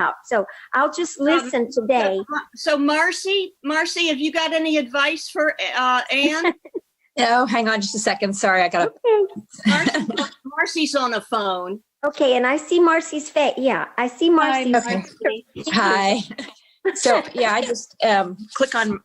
out. So I'll just listen today. So Marcy, have you got any advice for Anne? No, hang on just a second. Sorry, I got to. Marcy's on a phone. Okay, and I see Marcy's face. Yeah, I see Marcy. Okay. Hi. So, yeah, I just click on.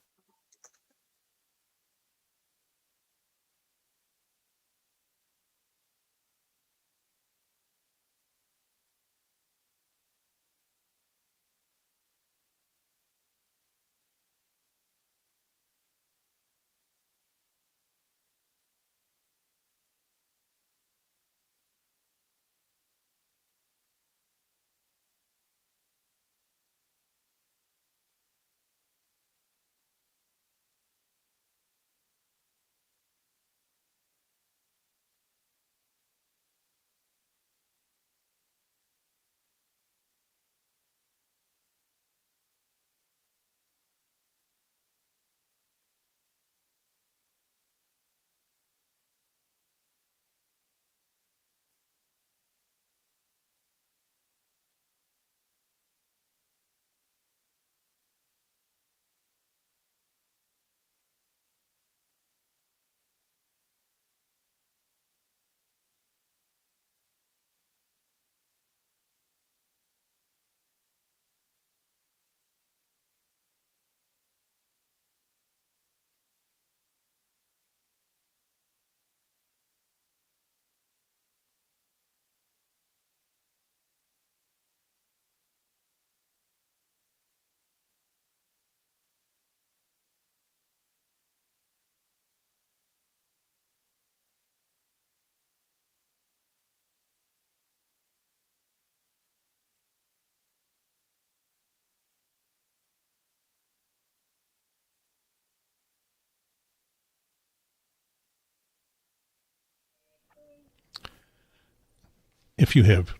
If you have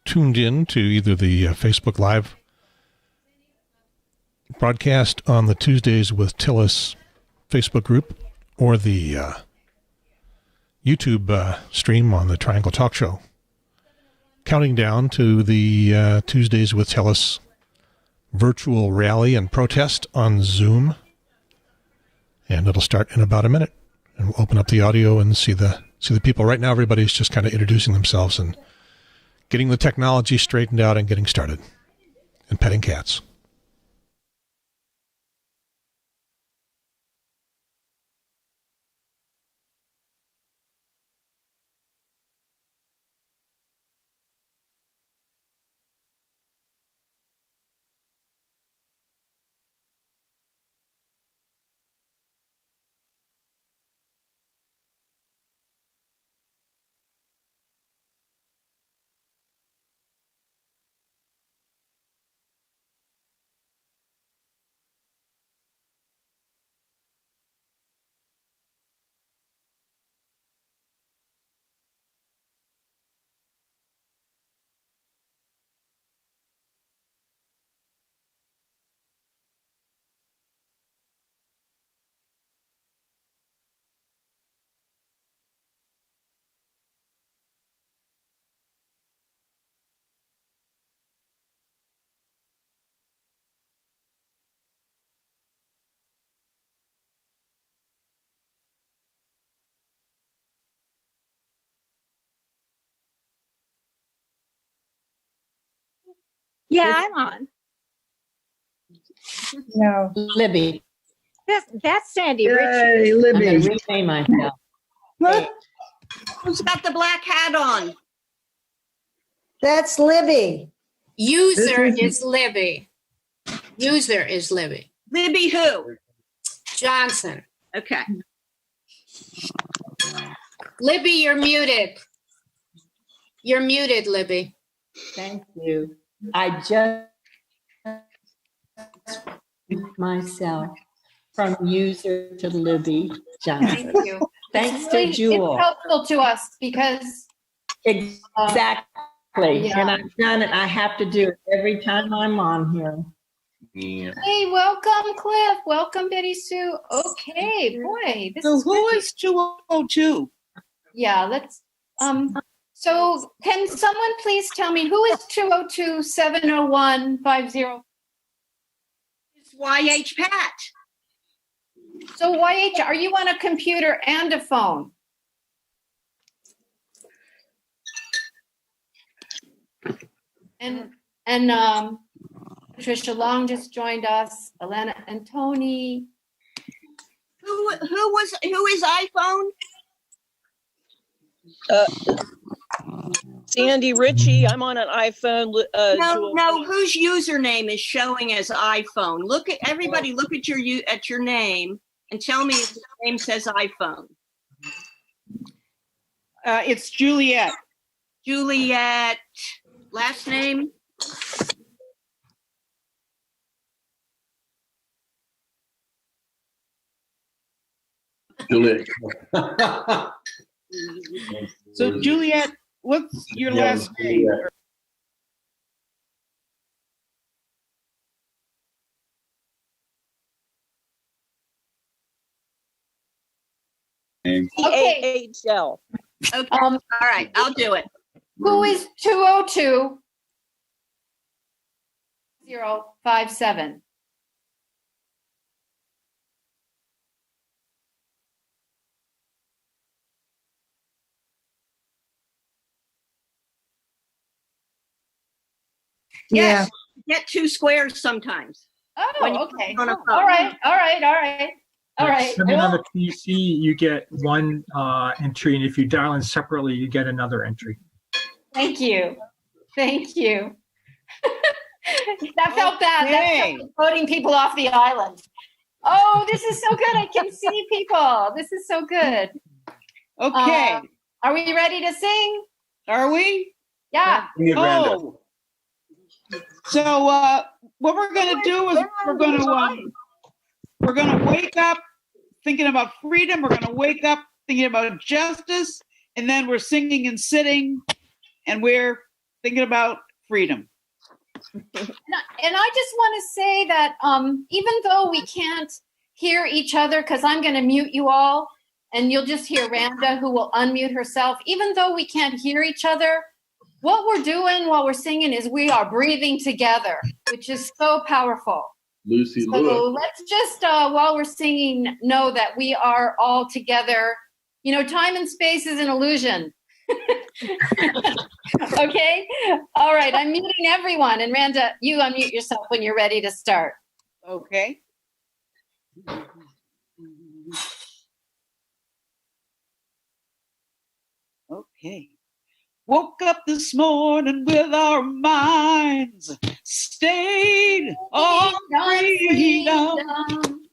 tuned in to either the Facebook Live broadcast on the Tuesdays with Tillis Facebook group or the YouTube stream on the Triangle Talk Show, counting down to the Tuesdays with Tillis virtual rally and protest on Zoom. And it'll start in about a minute. And we'll open up the audio and see the people. Right now, everybody's just kind of introducing themselves and getting the technology straightened out and getting started and petting cats. Yeah, I'm on. No, Libby. That's Sandy Yay, Richards. Libby. I'm going to rename myself. What? Who's got the black hat on? That's Libby. User is Libby. User is Libby. Libby who? Johnson. Okay. Libby, you're muted. You're muted, Libby. Thank you. I just myself from user to Libby Johnson. Thank you. Thanks to Jewel. It's helpful to us because exactly. And I've done it. I have to do it every time I'm on here. Yeah. Hey, welcome, Cliff. Welcome, Betty Sue. Okay, boy. So who is Jewel Jew? Yeah, let's So can someone please tell me who is 202-701-50? It's YH Pat. So YH, are you on a computer and a phone? And Patricia Long just joined us, Elena and Tony. Who is iPhone? Sandy Ritchie, I'm on an iPhone. No, whose username is showing as iPhone? Everybody look at your name and tell me if the name says iPhone. It's Juliet. Juliet, last name? Juliet. So Juliet, what's your last name? Okay. AHL. Okay, all right, I'll do it. Who is 202-057? Yes, get two squares sometimes. When you Oh, okay. on a phone. All right. Come in on the PC, you get one entry, and if you dial in separately, you get another entry. Thank you. That felt bad. Okay. That's voting people off the island. Oh, this is so good. I can see people. This is so good. Okay. Are we ready to sing? Are we? Yeah. Oh. So what we're going to do is we're going to wake up thinking about freedom. We're going to wake up thinking about justice, and then we're singing and sitting, and we're thinking about freedom. And I just want to say that even though we can't hear each other, because I'm going to mute you all, and you'll just hear Randa, who will unmute herself. Even though we can't hear each other, what we're doing while we're singing is we are breathing together, which is so powerful. Lucy So Lewis. let's just, while we're singing, know that we are all together. You know, time and space is an illusion. Okay? All right, I'm muting everyone. And Randa, you unmute yourself when you're ready to start. Okay. Okay. Woke up this morning with our minds stayed on freedom.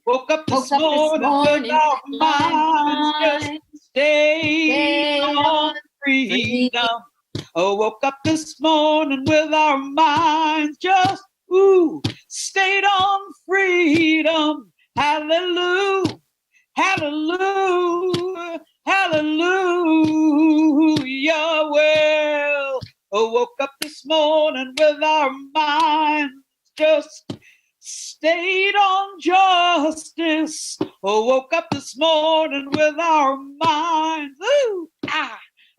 Woke up this morning with our minds just stayed on freedom. Oh, woke up this morning with our minds just stayed on freedom. Hallelujah, hallelujah, hallelujah. Well, woke up this morning with our minds just stayed on justice. Woke up this morning with our minds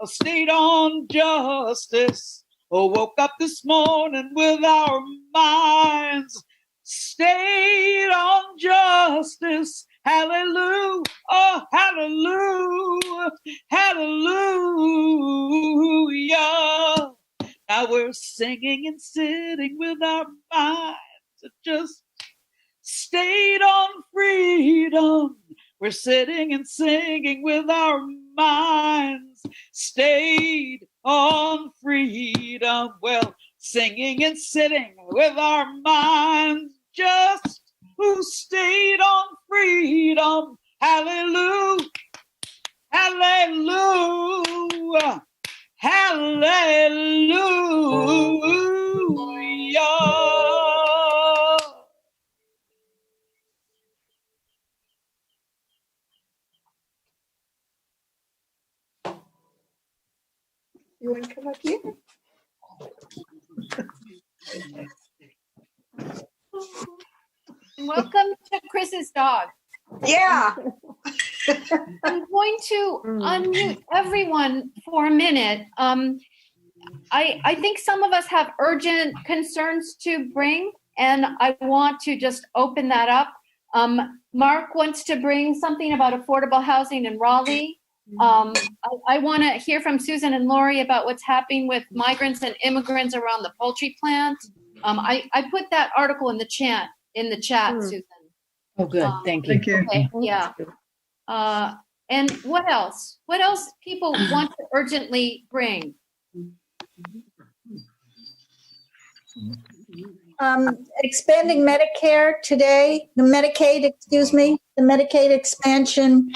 stayed on justice. Woke up this morning with our minds stayed on justice. Hallelujah, oh, hallelujah, hallelujah. Now we're singing and sitting with our minds just stayed on freedom. We're sitting and singing with our minds stayed on freedom. Well, singing and sitting with our minds just stayed on freedom. Hallelujah, hallelujah, hallelujah. You want to come up here? Welcome to Chris's dog. Yeah. I'm going to unmute everyone for a minute. I think some of us have urgent concerns to bring, and I want to just open that up. Mark wants to bring something about affordable housing in Raleigh. I want to hear from Susan and Lori about what's happening with migrants and immigrants around the poultry plant. I put that article in the chat, Susan. Oh, good. Thank you. Thank you. Okay, yeah. And what else? What else people want to urgently bring? Expanding Medicare today, the Medicaid expansion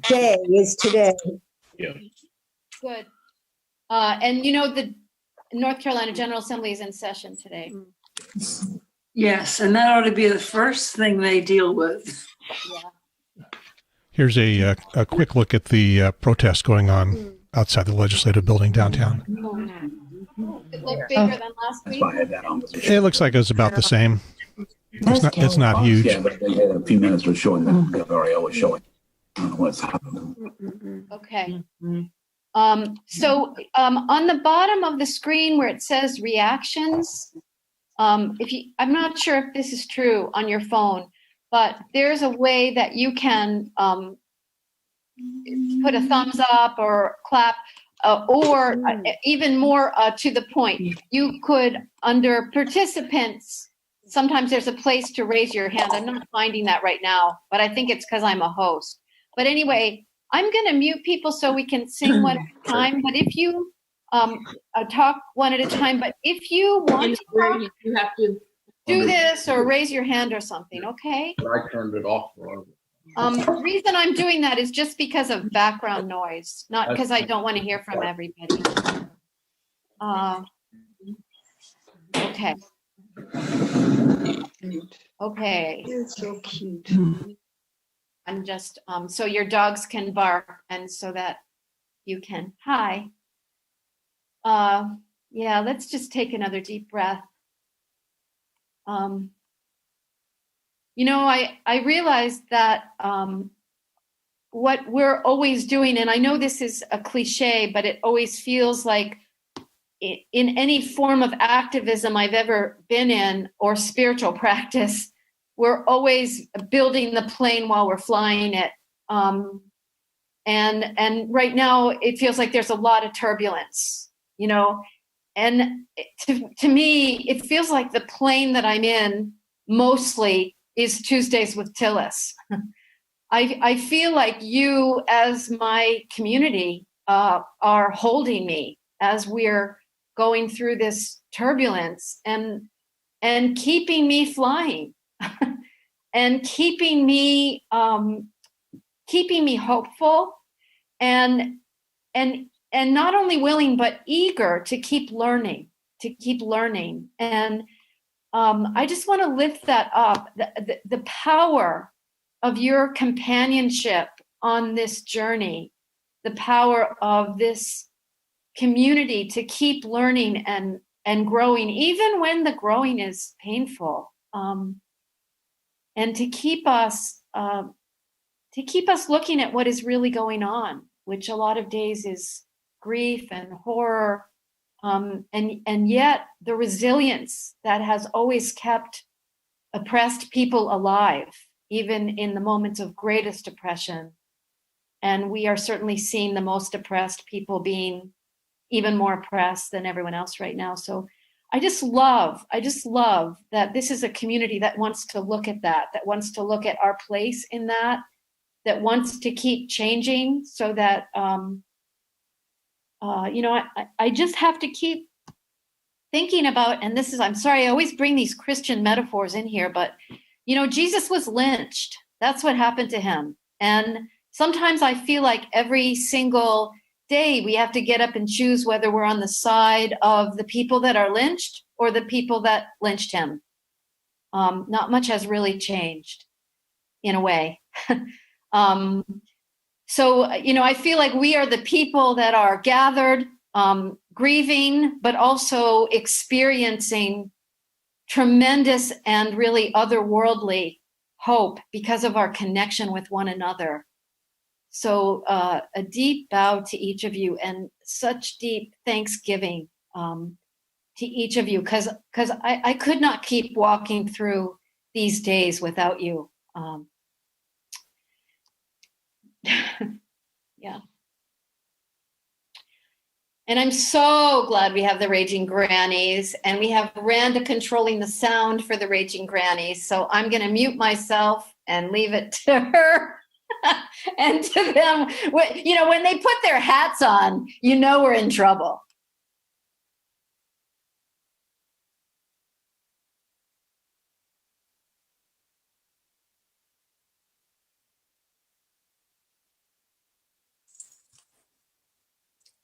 day is today. Good. And you know, the North Carolina General Assembly is in session today. Yes, and that ought to be the first thing they deal with. Yeah. Here's a quick look at the protest going on outside the legislative building downtown. It looked bigger than last week. It looks like it's about the same. It's not huge. Yeah, but they had a few minutes of showing that Gabrielle was showing what's happening. Okay. So on the bottom of the screen where it says reactions, I'm not sure if this is true on your phone, but there's a way that you can put a thumbs up or clap, or even more to the point. You could, under participants, sometimes there's a place to raise your hand. I'm not finding that right now, but I think it's because I'm a host. But anyway, I'm going to mute people so we can sing one at a time. But if you talk one at a time, but if you want to talk, you have to do this or raise your hand or something, okay? I turned it off. The reason I'm doing that is just because of background noise, not because I don't want to hear from everybody. Okay. Okay. You're so cute. I'm just, so your dogs can bark and so that you can, hi. Yeah, let's just take another deep breath. You know, I realized that what we're always doing, and I know this is a cliche, but it always feels like in any form of activism I've ever been in or spiritual practice, we're always building the plane while we're flying it. And right now it feels like there's a lot of turbulence, you know, and to me, it feels like the plane that I'm in mostly is Tuesdays with Tillis. I feel like you as my community are holding me as we're going through this turbulence and keeping me flying and keeping me hopeful and not only willing but eager to keep learning. And I just want to lift that up, the power of your companionship on this journey, the power of this community to keep learning and growing, even when the growing is painful, and to keep us looking at what is really going on, which a lot of days is grief and horror. And yet the resilience that has always kept oppressed people alive, even in the moments of greatest oppression. And we are certainly seeing the most oppressed people being even more oppressed than everyone else right now. So I just love that this is a community that wants to look at that wants to look at our place in that wants to keep changing so that, you know, I just have to keep thinking about, and this is, I'm sorry, I always bring these Christian metaphors in here, but, you know, Jesus was lynched. That's what happened to him. And sometimes I feel like every single day we have to get up and choose whether we're on the side of the people that are lynched or the people that lynched him. Not much has really changed in a way. So, you know, I feel like we are the people that are gathered, grieving, but also experiencing tremendous and really otherworldly hope because of our connection with one another. a deep bow to each of you and such deep thanksgiving to each of you, because I could not keep walking through these days without you. Yeah. And I'm so glad we have the Raging Grannies, and we have Randa controlling the sound for the Raging Grannies. So I'm going to mute myself and leave it to her and to them. You know, when they put their hats on, you know we're in trouble.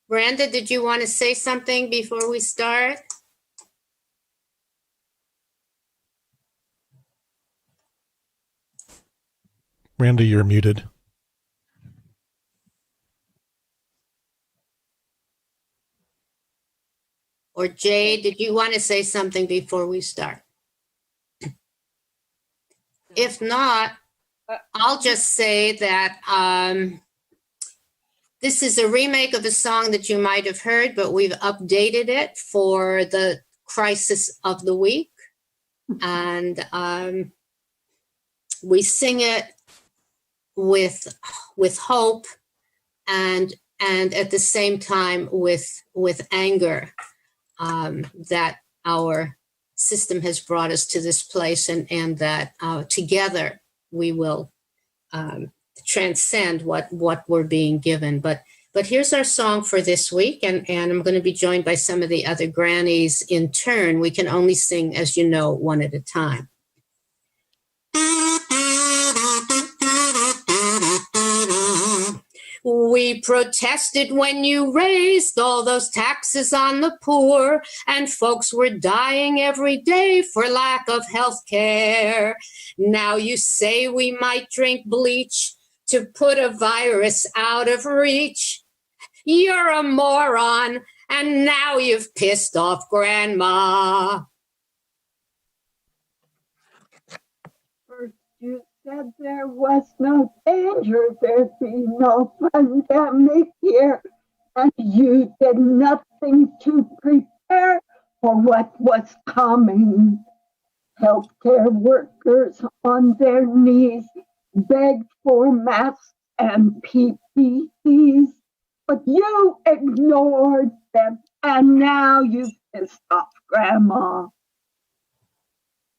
Randa, did you want to say something before we start? Randa, you're muted. Or Jay, did you want to say something before we start? If not, I'll just say that this is a remake of a song that you might have heard, but we've updated it for the crisis of the week. And we sing it with hope and at the same time with anger that our system has brought us to this place, and that together we will transcend what we're being given. But here's our song for this week, and I'm going to be joined by some of the other grannies in turn. We can only sing, as you know, one at a time. We protested when you raised all those taxes on the poor, and folks were dying every day for lack of health care. Now you say we might drink bleach to put a virus out of reach. You're a moron, and now you've pissed off Grandma. First you said there was no danger, there'd be no pandemic here, and you did nothing to prepare for what was coming. Healthcare workers on their knees begged for masks and PPEs, but you ignored them, and now you've pissed off Grandma.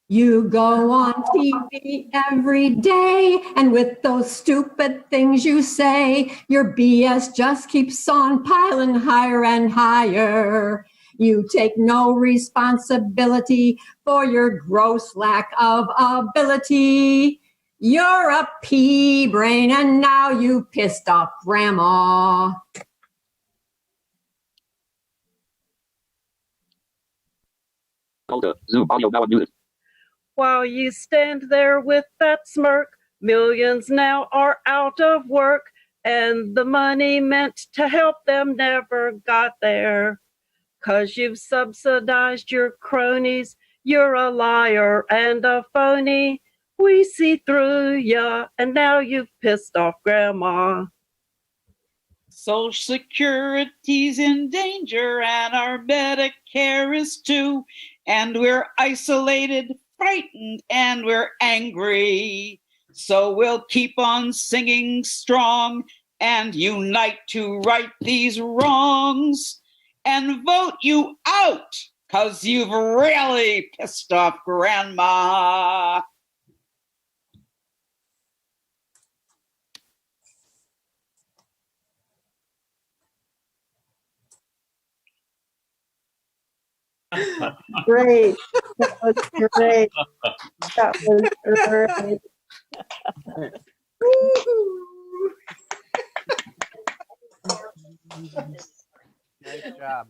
You go on TV every day, and with those stupid things you say, your BS just keeps on piling higher and higher. You take no responsibility for your gross lack of ability. You're a pea brain, and now you pissed off Grandma. Zoom audio now unmuted. While you stand there with that smirk, millions now are out of work, and the money meant to help them never got there. 'Cause you've subsidized your cronies, you're a liar and a phony. We see through ya, and now you've pissed off Grandma. Social Security's in danger, and our Medicare is too. And we're isolated, frightened, and we're angry. So we'll keep on singing strong and unite to right these wrongs and vote you out, 'cause you've really pissed off Grandma. Great. That was great. That was great. Nice job.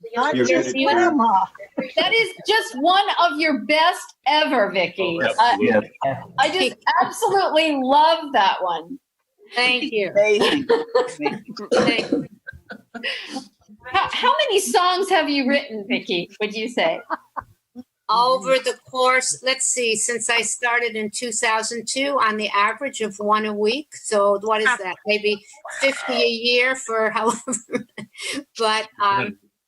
That is just one of your best ever, Vicki. I just absolutely love that one. Thank you. Thank you. How many songs have you written, Vicki, would you say? over the course, let's see, since I started in 2002, on the average of one a week. So what is that? Maybe 50 a year for however. But,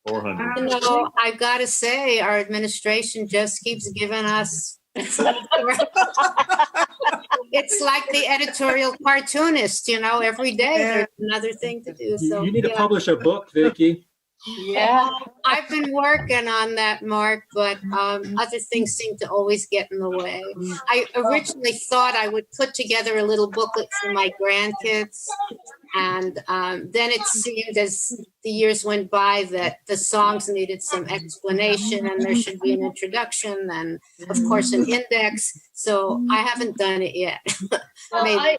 400. you know, I've got to say, our administration just keeps giving us. It's like the editorial cartoonist, you know, every day there's another thing to do. So You need to yeah. publish a book, Vicki. Yeah, I've been working on that, Mark, but other things seem to always get in the way. I originally thought I would put together a little booklet for my grandkids, and then it seemed as the years went by that the songs needed some explanation, and there should be an introduction, and of course an index. So I haven't done it yet. Well, Maybe.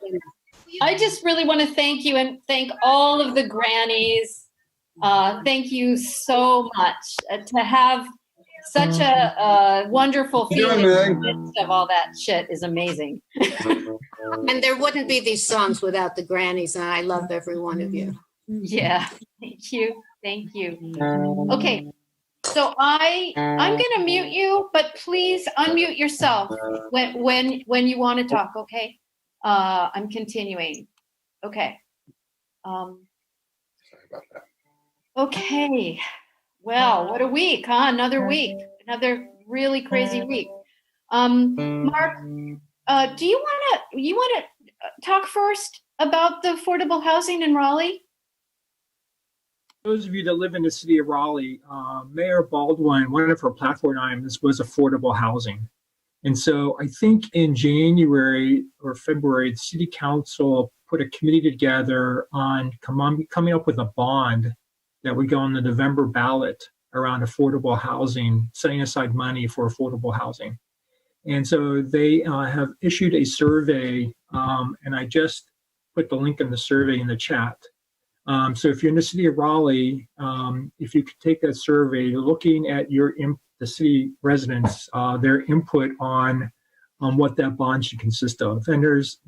I just really want to thank you and thank all of the grannies. Thank you so much to have such a wonderful feeling in the midst of all that shit is amazing. And there wouldn't be these songs without the grannies, and I love every one of you. Yeah, thank you. Thank you. Okay, so I'm gonna mute you, but please unmute yourself when you want to talk, okay? I'm continuing. Okay. Sorry about that. Okay. Well, what a week, huh? Another week. Another really crazy week. Mark, do you want to talk first about the affordable housing in Raleigh? Those of you that live in the city of Raleigh, Mayor Baldwin, one of her platform items was affordable housing. And so I think in January or February, the city council put a committee together on coming up with a bond that would go on the November ballot around affordable housing, setting aside money for affordable housing. And so they have issued a survey, and I just put the link in the survey in the chat. So if you're in the city of Raleigh, if you could take that survey, looking at the city residents, their input on what that bond should consist of. And there's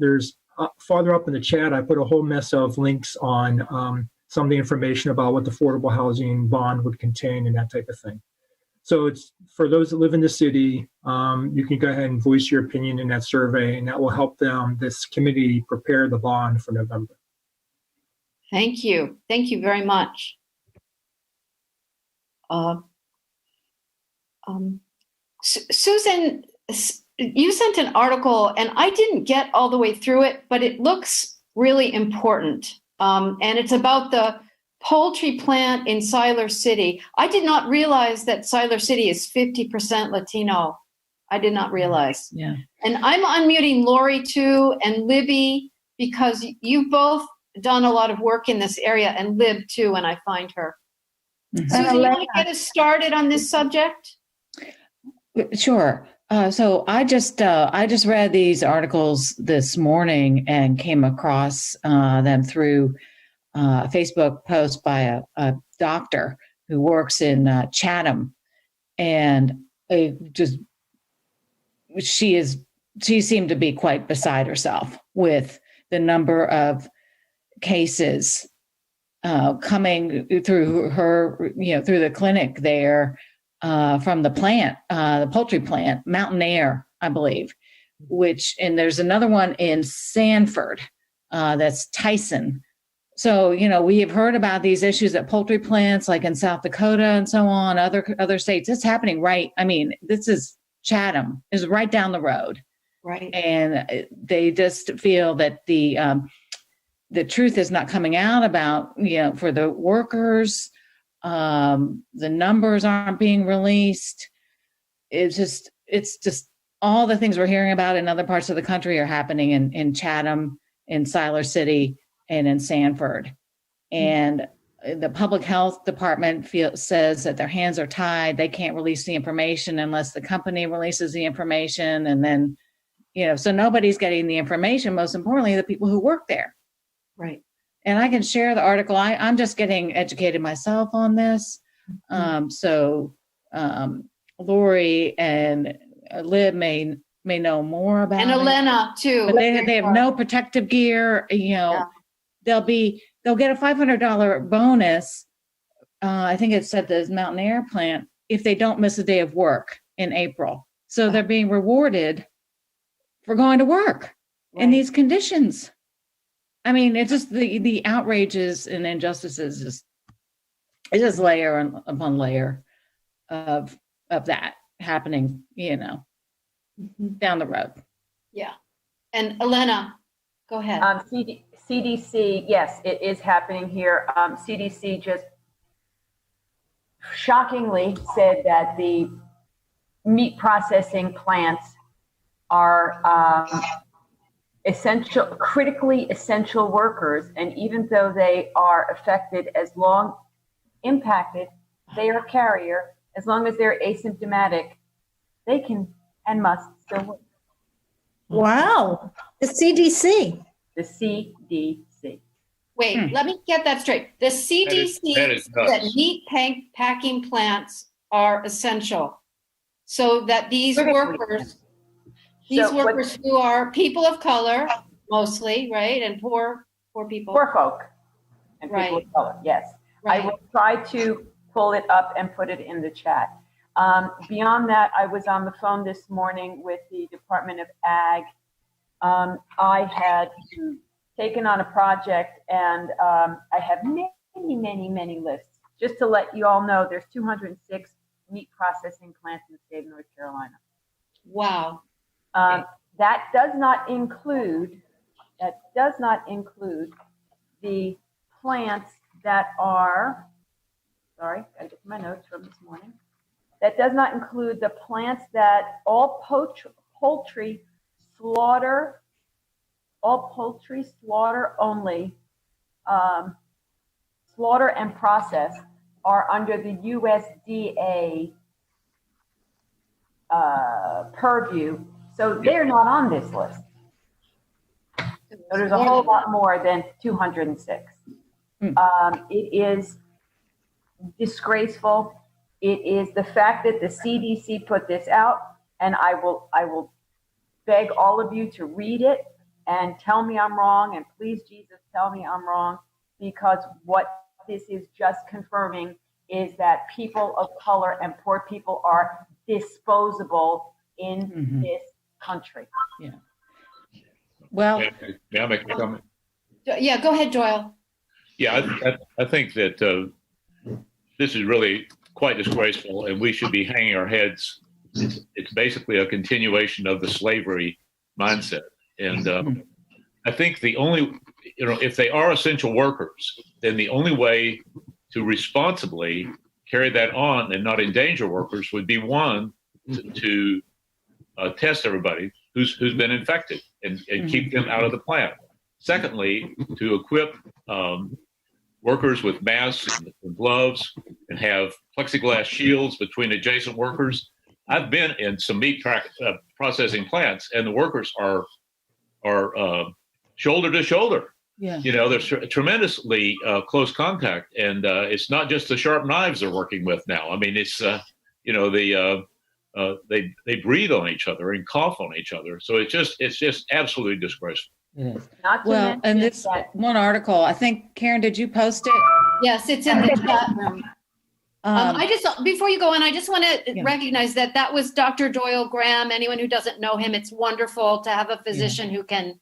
farther up in the chat, I put a whole mess of links on some of the information about what the affordable housing bond would contain and that type of thing. So it's for those that live in the city, you can go ahead and voice your opinion in that survey, and that will help this committee prepare the bond for November. Thank you. Thank you very much. Susan, you sent an article, and I didn't get all the way through it, but it looks really important. And it's about the poultry plant in Siler City. I did not realize that Siler City is 50% Latino. I did not realize. Yeah. And I'm unmuting Lori too, and Libby, because you've both done a lot of work in this area, and Lib too, when I find her. Mm-hmm. Susan, you want to get us started on this subject? Sure. So I just read these articles this morning and came across them through a Facebook post by a doctor who works in Chatham, and she seemed to be quite beside herself with the number of cases coming through her, through the clinic there. From the plant, the poultry plant, Mountain Air, I believe, and there's another one in Sanford, that's Tyson. So, we have heard about these issues at poultry plants, like in South Dakota and so on, other states. It's happening this is Chatham, is right down the road. Right. And they just feel that the truth is not coming out about, for the workers. The numbers aren't being released. It's just all the things we're hearing about in other parts of the country are happening in Chatham, in Siler City, and in Sanford. And the public health department says that their hands are tied. They can't release the information unless the company releases the information. And then, so nobody's getting the information. Most importantly, the people who work there. Right. And I can share the article. I'm just getting educated myself on this. Lori and Lib may know more about it. And Elena too. But they have no protective gear. They'll get a $500 bonus. I think it's at the Mountain Air plant if they don't miss a day of work. in April. So they're being rewarded for going to work in these conditions. I mean, it's just the outrages and injustices it's just layer upon layer of that happening, down the road. Yeah. And Elena, go ahead. CDC, yes, it is happening here. CDC just shockingly said that the meat processing plants are critically essential workers, and even though they are affected impacted, they are carrier. As long as they're asymptomatic, they can and must still work. Wow. The CDC. The CDC. Wait, let me get that straight. The CDC is nuts. that meat packing plants are essential, so that these workers who are people of color, mostly, right, and poor people, poor folk, and people right, of color. Yes, right. I will try to pull it up and put it in the chat. Beyond that, I was on the phone this morning with the Department of Ag. I had taken on a project, and I have many lists. Just to let you all know, there's 206 meat processing plants in the state of North Carolina. Wow. That does not include the plants that are, sorry, I get my notes from this morning. That does not include the plants that all poultry slaughter only, slaughter and process are under the USDA purview. So they're not on this list. So there's a whole lot more than 206. It is disgraceful. It is the fact that the CDC put this out, and I will beg all of you to read it and tell me I'm wrong, and please, Jesus, tell me I'm wrong, because what this is just confirming is that people of color and poor people are disposable in this country. Yeah. Well, may I make a comment? Yeah, go ahead, Doyle. Yeah, I think that this is really quite disgraceful, and we should be hanging our heads. It's basically a continuation of the slavery mindset. And I think the only, if they are essential workers, then the only way to responsibly carry that on and not endanger workers would be, one, to test everybody who's been infected and keep them out of the plant. Secondly, to equip workers with masks and gloves and have plexiglass shields between adjacent workers. I've been in some meat processing plants, and the workers are shoulder to shoulder. Yeah. There's tremendously close contact, and it's not just the sharp knives they're working with now. I mean, it's they breathe on each other and cough on each other. So it's just absolutely disgraceful. It is. Well, and this one article, I think, Karen, did you post it? Yes, it's in the chat room. I just, before you go on, I just want to recognize that was Dr. Doyle Graham. Anyone who doesn't know him, it's wonderful to have a physician who can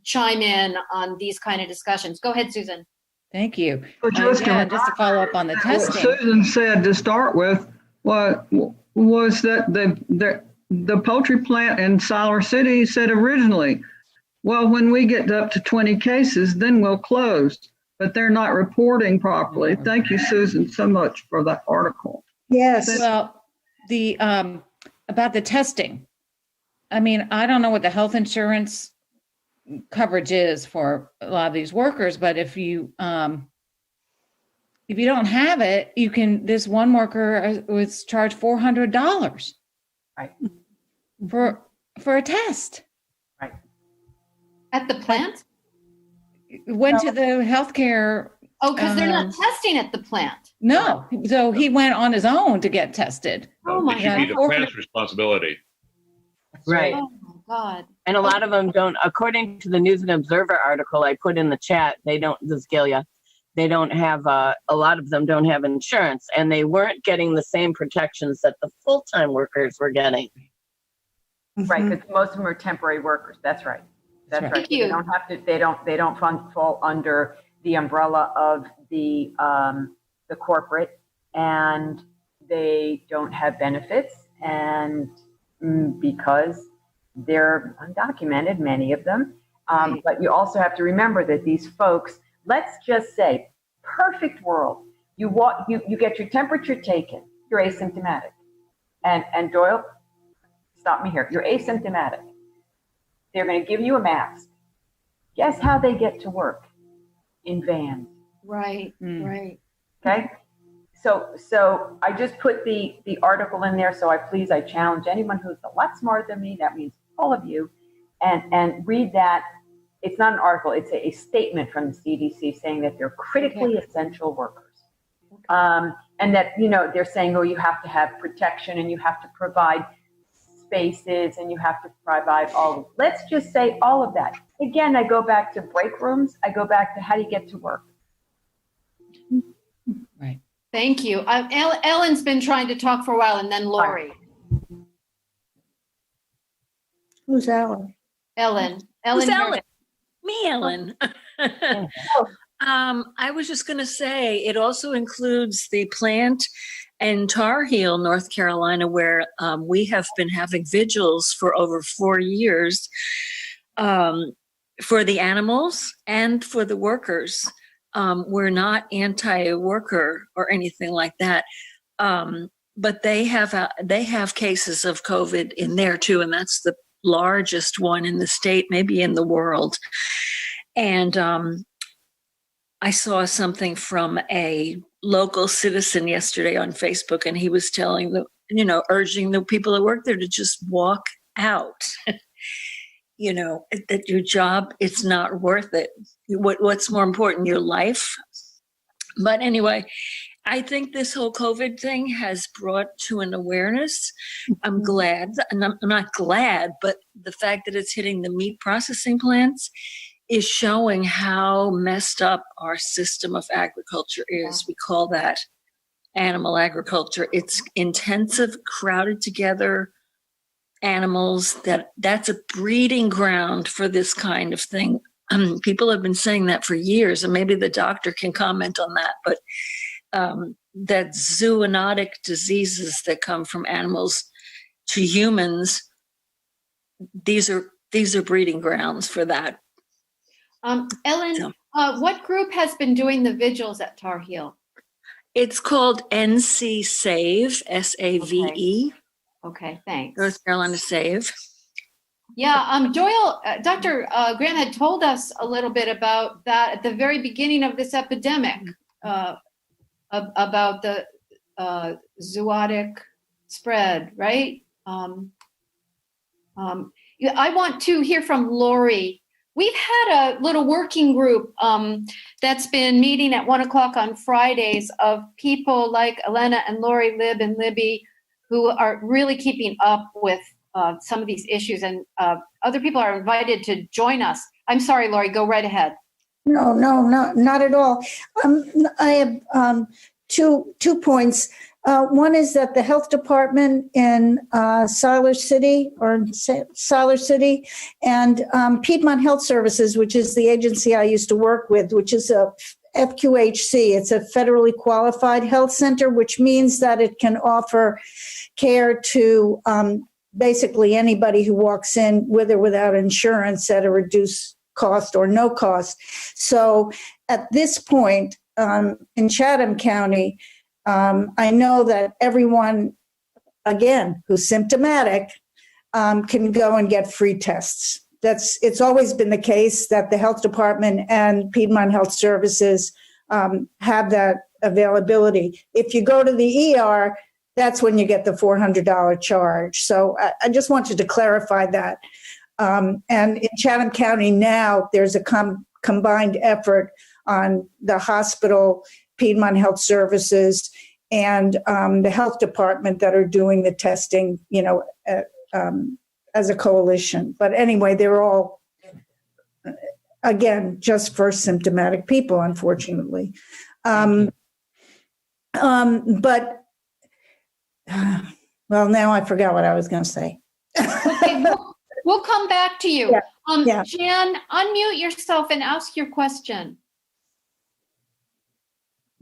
chime in on these kind of discussions. Go ahead, Susan. Thank you. Well, just to follow up on the testing. What Susan said to start with was that the poultry plant in Siler City said originally, well, when we get up to 20 cases, then we'll close. But they're not reporting properly. Thank you, Susan, so much for that article. Yes. Well, the about the testing. I mean, I don't know what the health insurance coverage is for a lot of these workers, but if you don't have it, you can. This one worker was charged $400, right, for a test. Right. At the plant? Went to the healthcare. Oh, because they're not testing at the plant. No, so he went on his own to get tested. Oh my It should be the plant's responsibility. Right. Oh my God. And a lot of them don't, according to the News and Observer article I put in the chat, they don't, Zazgalia, they don't have, a lot of them don't have insurance, and they weren't getting the same protections that the full-time workers were getting. Right, because most of them are temporary workers. That's right. That's right. Thank you. They don't have to. They don't fall under the umbrella of the corporate, and they don't have benefits, and because they're undocumented, many of them. But you also have to remember that these folks, let's just say, perfect world. You get your temperature taken. You're asymptomatic, and Doyle, stop me here. You're asymptomatic. They're going to give you a mask. Guess how they get to work? In vans. Right, right. Okay. So I just put the article in there. So I challenge anyone who's a lot smarter than me. That means all of you, and read that. It's not an article. It's a statement from the CDC saying that they're critically essential workers, and that they're saying, oh, you have to have protection and you have to provide spaces and you have to provide all. Let's just say all of that. Again, I go back to break rooms. I go back to how do you get to work. Right. Thank you. Ellen's been trying to talk for a while, and then Lori. Who's Ellen? Ellen. Who's Ellen. Ellen? Me, Ellen. I was just going to say it also includes the plant in Tar Heel, North Carolina, where we have been having vigils for over 4 years for the animals and for the workers. We're not anti-worker or anything like that, but they have cases of COVID in there too, and that's the largest one in the state, maybe in the world. And I saw something from a local citizen yesterday on Facebook, and he was telling urging the people that work there to just walk out. That your job, it's not worth it. What's more important, your life? But anyway, I think this whole COVID thing has brought to an awareness. I'm glad, and I'm not glad, but the fact that it's hitting the meat processing plants is showing how messed up our system of agriculture is. We call that animal agriculture. It's intensive, crowded together animals. That's a breeding ground for this kind of thing. People have been saying that for years, and maybe the doctor can comment on that, but that zoonotic diseases that come from animals to humans, these are breeding grounds for that. Ellen, what group has been doing the vigils at Tar Heel? It's called NC Save, SAVE. Okay, thanks. North Carolina Save. Yeah, Doyle, Dr. Grant had told us a little bit about that at the very beginning of this epidemic, about the zoonotic spread, right? I want to hear from Lori. We've had a little working group that's been meeting at 1:00 on Fridays of people like Elena and Lori, Lib and Libby, who are really keeping up with some of these issues, and other people are invited to join us. I'm sorry, Lori, go right ahead. No, not at all. I have two points. One is that the health department in Siler City and Piedmont Health Services, which is the agency I used to work with, which is a FQHC. It's a federally qualified health center, which means that it can offer care to basically anybody who walks in with or without insurance at a reduced cost or no cost. So at this point in Chatham County, I know that everyone, again, who's symptomatic can go and get free tests. It's always been the case that the health department and Piedmont Health Services have that availability. If you go to the ER, that's when you get the $400 charge. So I just wanted to clarify that. And in Chatham County now, there's a combined effort on the hospital, Piedmont Health Services, and the health department that are doing the testing, as a coalition. But anyway, they're all again, just for symptomatic people, unfortunately. But, well, now I forgot what I was going to say. Okay, we'll come back to you. Yeah. Jan, unmute yourself and ask your question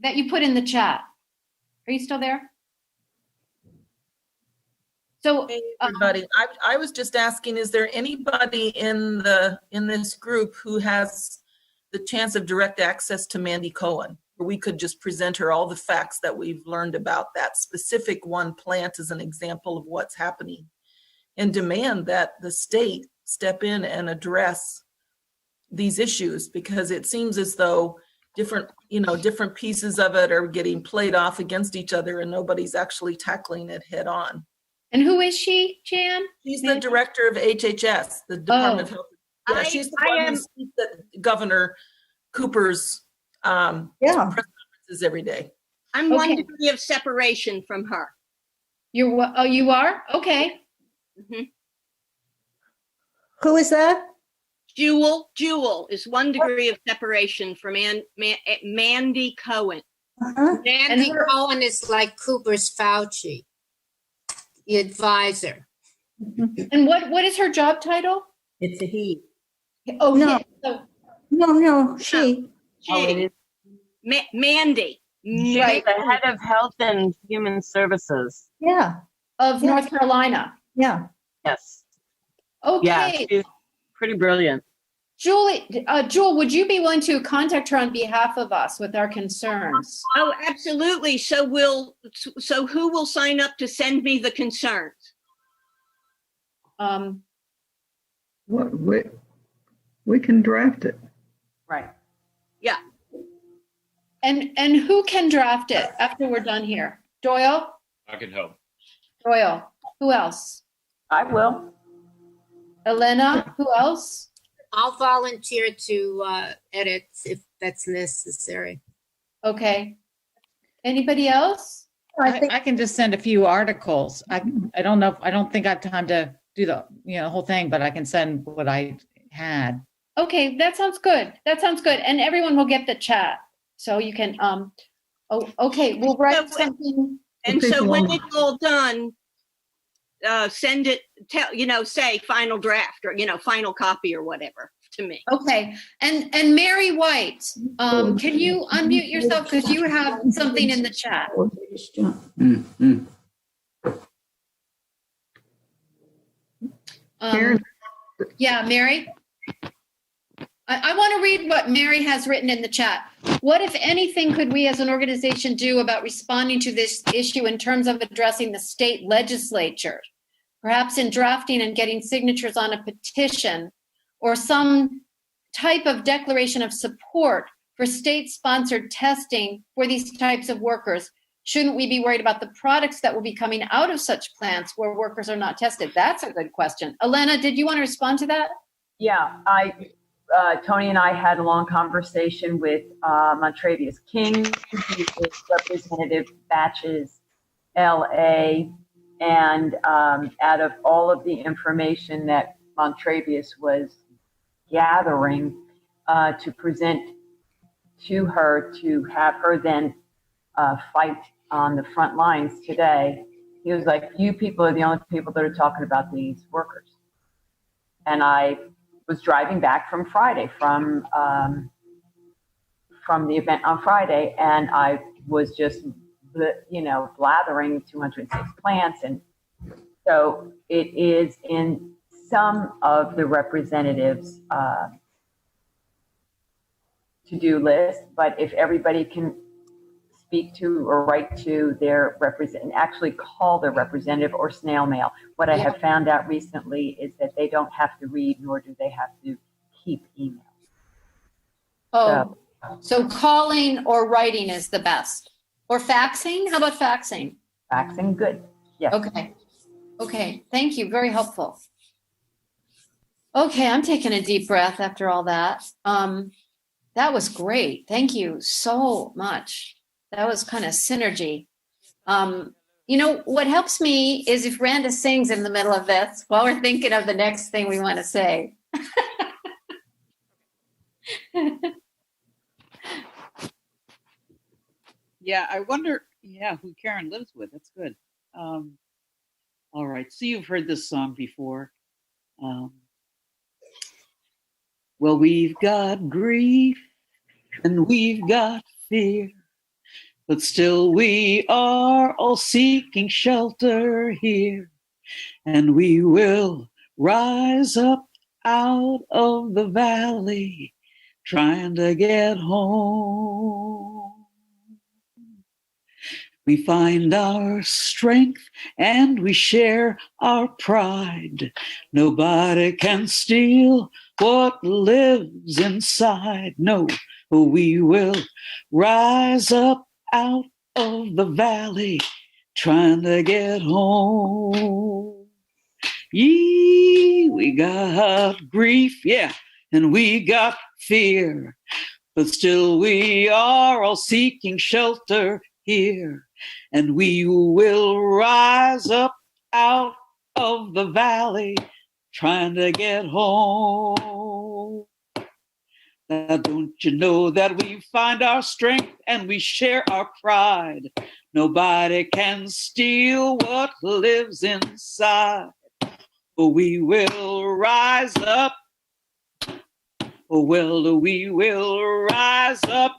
that you put in the chat. Are you still there? So, hey, everybody, I was just asking, is there anybody in this group who has the chance of direct access to Mandy Cohen, where we could just present her all the facts that we've learned about that specific one plant as an example of what's happening, and demand that the state step in and address these issues, because it seems as though different pieces of it are getting played off against each other and nobody's actually tackling it head on. And who is she, Jan? She's the director of HHS, the Department of Health. Yeah, she's the one who speaks at Governor Cooper's press conferences every day. I'm one degree of separation from her. You are? Okay. Mm-hmm. Who is that? Jewel is 1 degree of separation from Mandy Cohen. Mandy Cohen is like Cooper's Fauci, the advisor. And what is her job title? It's a he. Oh, no. Yeah. No, she. Mandy. She's the head of Health and Human Services. Yeah. Of North Carolina. Yeah. Yes. Okay. Yeah, she's pretty brilliant. Jewel, would you be willing to contact her on behalf of us with our concerns? Oh, absolutely. So who will sign up to send me the concerns? We can draft it. Right. Yeah. And who can draft it after we're done here? Doyle? I can help. Doyle. Who else? I will. Elena, who else? I'll volunteer to edit if that's necessary. Okay. Anybody else? I can just send a few articles. I don't think I have time to do the whole thing, but I can send what I had. Okay, that sounds good. And everyone will get the chat. So you can okay, we'll write something. And so when it's all done, send it, say final draft or, final copy or whatever to me. Okay. And Mary White, can you unmute yourself because you have something in the chat? Yeah, Mary? I want to read what Mary has written in the chat. What, if anything, could we as an organization do about responding to this issue in terms of addressing the state legislature? Perhaps in drafting and getting signatures on a petition or some type of declaration of support for state-sponsored testing for these types of workers. Shouldn't we be worried about the products that will be coming out of such plants where workers are not tested? That's a good question. Elena, did you want to respond to that? Yeah, Tony and I had a long conversation with Montravius King, who is Representative Batch's LA, and out of all of the information that Montravius was gathering to present to her, to have her then fight on the front lines today, he was like, you people are the only people that are talking about these workers. And I was driving back from Friday, from the event on Friday, and I was just, blathering 206 plants. And so it is in some of the representatives' to-do list, but if everybody can speak to or write to their representative, actually call their representative or snail mail. What I have found out recently is that they don't have to read, nor do they have to keep email. So calling or writing is the best. Or faxing? How about faxing? Faxing, good. Yes. Okay. Thank you. Very helpful. Okay, I'm taking a deep breath after all that. That was great. Thank you so much. That was kind of synergy. What helps me is if Randa sings in the middle of this while we're thinking of the next thing we want to say. Yeah, I wonder, who Karen lives with. That's good. All right, so you've heard this song before. Well, we've got grief and we've got fear, but still we are all seeking shelter here, and we will rise up out of the valley, trying to get home. We find our strength and we share our pride. Nobody can steal what lives inside. No, we will rise up out of the valley, trying to get home. Yee, we got grief, and we got fear, but still we are all seeking shelter here, and we will rise up out of the valley, trying to get home. Now, don't you know that we find our strength and we share our pride? Nobody can steal what lives inside. We will rise up. Well, we will rise up.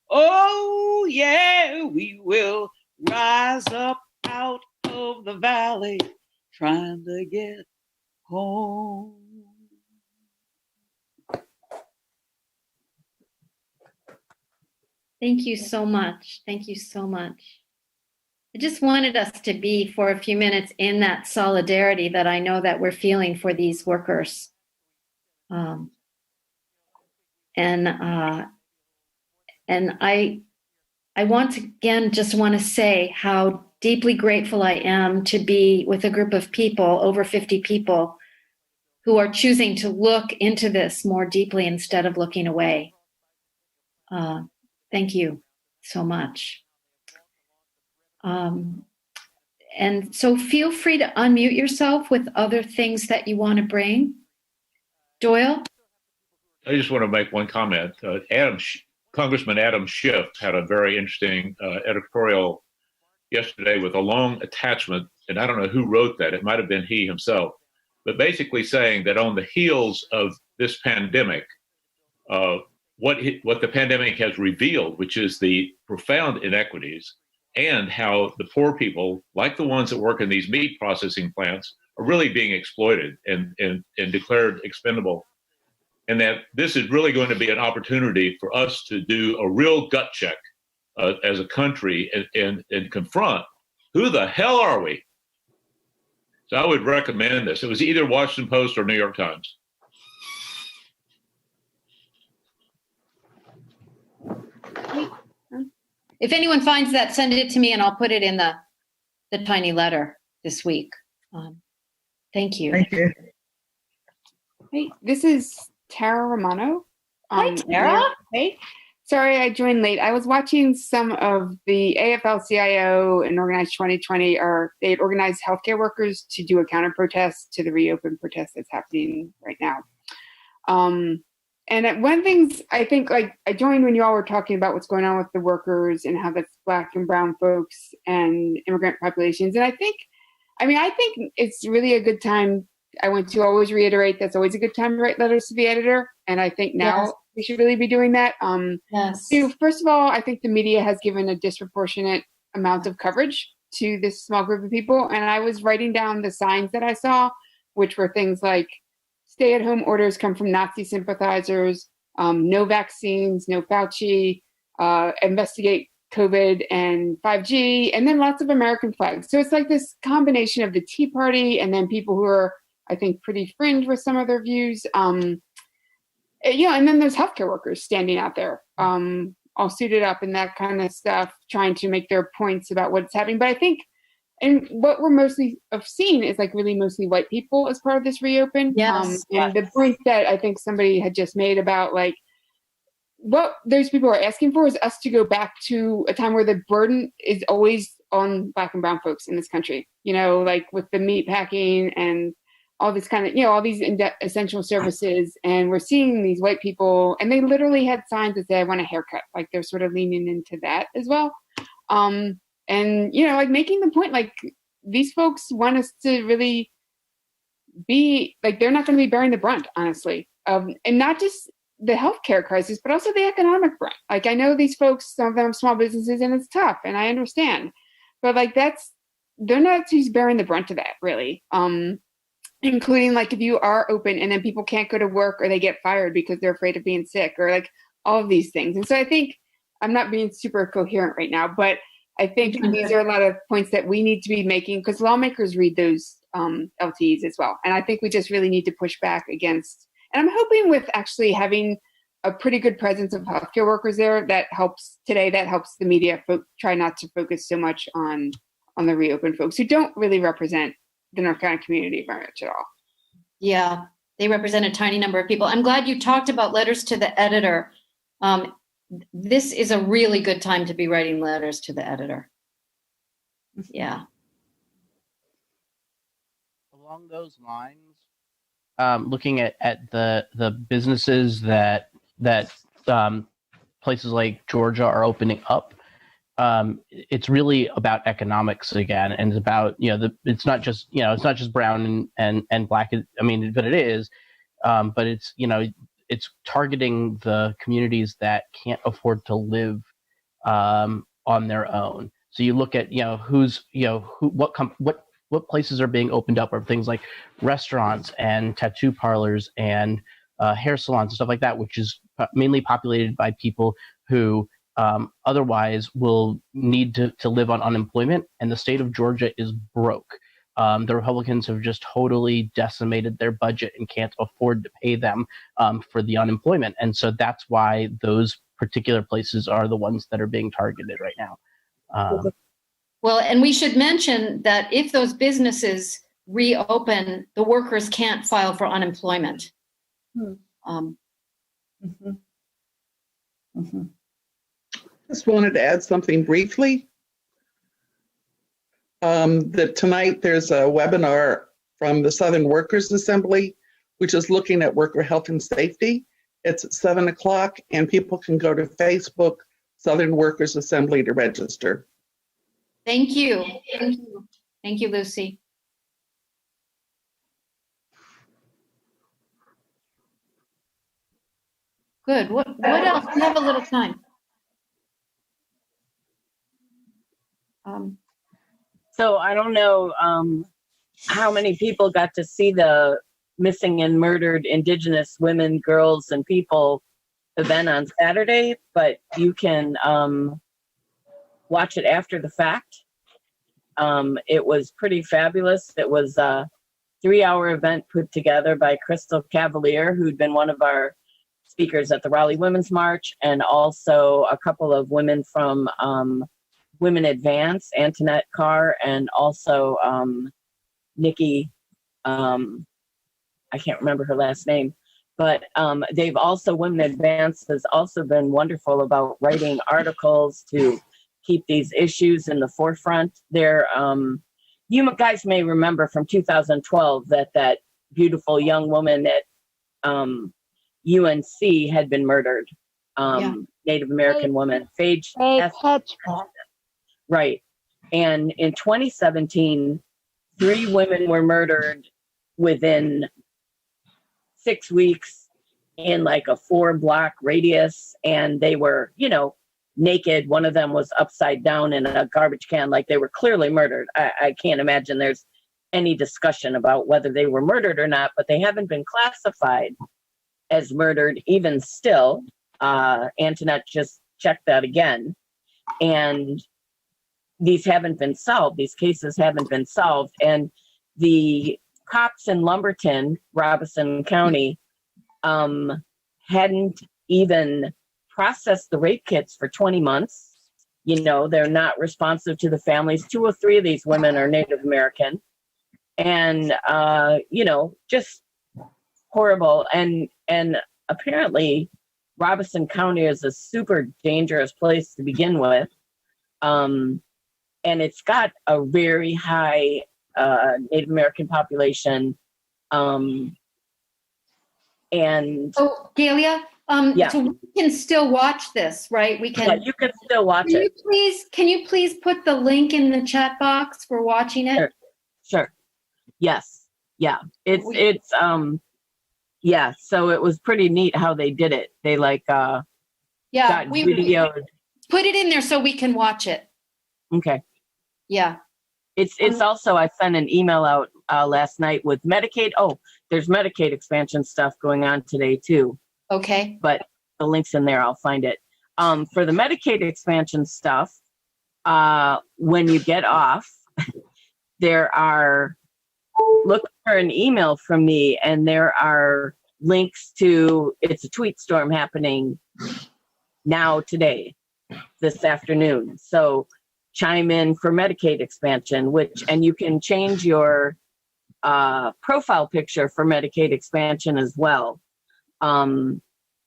Oh, yeah, we will rise up out of the valley, trying to get home. Thank you so much. Thank you so much. I just wanted us to be for a few minutes in that solidarity that I know that we're feeling for these workers. And I once again just want to say how deeply grateful I am to be with a group of people, over 50 people, who are choosing to look into this more deeply instead of looking away. Thank you so much. And so feel free to unmute yourself with other things that you want to bring. Doyle? I just want to make one comment. Congressman Adam Schiff had a very interesting editorial yesterday with a long attachment, and I don't know who wrote that. It might have been he himself, but basically saying that on the heels of this pandemic, what the pandemic has revealed, which is the profound inequities and how the poor people, like the ones that work in these meat processing plants, are really being exploited and declared expendable. And that this is really going to be an opportunity for us to do a real gut check as a country and confront who the hell are we? So I would recommend this. It was either Washington Post or New York Times. If anyone finds that, send it to me and I'll put it in the tiny letter this week. Thank you. Thank you. Hey, this is Tara Romano. Hi, Tara. Hey. Sorry I joined late. I was watching some of the AFL-CIO and Organized 2020, they had organized healthcare workers to do a counter protest to the reopen protest that's happening right now. And one of the things I think, like, I joined when you all were talking about what's going on with the workers and how that's Black and brown folks and immigrant populations. And I think it's really a good time. I want to always reiterate that's always a good time to write letters to the editor. And I think now we should really be doing that. Yes. So first of all, I think the media has given a disproportionate amount of coverage to this small group of people. And I was writing down the signs that I saw, which were things like stay-at-home orders come from Nazi sympathizers, no vaccines, no Fauci, investigate COVID and 5G, and then lots of American flags. So it's like this combination of the Tea Party and then people who are, I think, pretty fringe with some of their views. And then there's healthcare workers standing out there, all suited up and that kind of stuff, trying to make their points about what's happening. But I think, and what we're mostly have seen is like really mostly white people as part of this reopen. Yes. And the point that I think somebody had just made about like what those people are asking for is us to go back to a time where the burden is always on Black and brown folks in this country, like with the meat packing and all this kind of, all these essential services. And we're seeing these white people, and they literally had signs that say, I want a haircut. Like they're sort of leaning into that as well. And, like making the point, like these folks want us to really be, like, they're not going to be bearing the brunt, honestly. And not just the healthcare crisis, but also the economic brunt. Like I know these folks, some of them have small businesses and it's tough and I understand, but like they're not who's bearing the brunt of that really. Including like if you are open and then people can't go to work or they get fired because they're afraid of being sick or like all of these things. And so I think I'm not being super coherent right now, but I think these are a lot of points that we need to be making because lawmakers read those LTEs as well. And I think we just really need to push back against, and I'm hoping with actually having a pretty good presence of healthcare workers there, that helps the media try not to focus so much on the reopened folks who don't really represent the North Carolina community very much at all. Yeah, they represent a tiny number of people. I'm glad you talked about letters to the editor. This is a really good time to be writing letters to the editor. Yeah. Along those lines, looking at the businesses that places like Georgia are opening up, it's really about economics again, and it's about it's not just brown and black. I mean, but it is, but it's targeting the communities that can't afford to live on their own. So you look at what places are being opened up are things like restaurants and tattoo parlors and hair salons and stuff like that, which is mainly populated by people who otherwise will need to live on unemployment. And the state of Georgia is broke. The Republicans have just totally decimated their budget and can't afford to pay them for the unemployment. And so that's why those particular places are the ones that are being targeted right now. Well, and we should mention that if those businesses reopen, the workers can't file for unemployment. Just wanted to add something briefly. That tonight there's a webinar from the Southern Workers Assembly, which is looking at worker health and safety. It's at 7:00, and people can go to Facebook, Southern Workers Assembly, to register. Thank you. Thank you, Lucy. Good. What else? We have a little time. So I don't know how many people got to see the Missing and Murdered Indigenous Women, Girls, and People event on Saturday, but you can watch it after the fact. It was pretty fabulous. It was a 3-hour event put together by Crystal Cavalier, who'd been one of our speakers at the Raleigh Women's March, and also a couple of women from Women Advance, Antoinette Carr, and also Nikki, I can't remember her last name, but they've also, Women Advance has also been wonderful about writing articles to keep these issues in the forefront. You guys may remember from 2012 that beautiful young woman at UNC had been murdered, Native American woman, Phage. Right. And in 2017, 3 women were murdered within 6 weeks in like a 4-block radius. And they were, naked. One of them was upside down in a garbage can, like they were clearly murdered. I can't imagine there's any discussion about whether they were murdered or not, but they haven't been classified as murdered even still. Antoinette just checked that again. And these haven't been solved. These cases haven't been solved. And the cops in Lumberton, Robeson County, hadn't even processed the rape kits for 20 months. They're not responsive to the families. 2 or 3 of these women are Native American. And, just horrible. And apparently Robeson County is a super dangerous place to begin with. And it's got a very high Native American population. And oh, Galia, yeah. so we can still watch this, right? We can. Yeah, you can still watch it. Can you please put the link in the chat box for watching it? Sure. Yes. Yeah. Yeah. So it was pretty neat how they did it. They got we videoed. Put it in there so we can watch it. Okay. Yeah. It's also, I sent an email out last night with Medicaid. Oh, there's Medicaid expansion stuff going on today too. Okay. But the link's in there. I'll find it. For the Medicaid expansion stuff, when you get off, look for an email from me, and there are links to, it's a tweet storm happening now today, this afternoon. So chime in for Medicaid expansion, and you can change your profile picture for Medicaid expansion as well.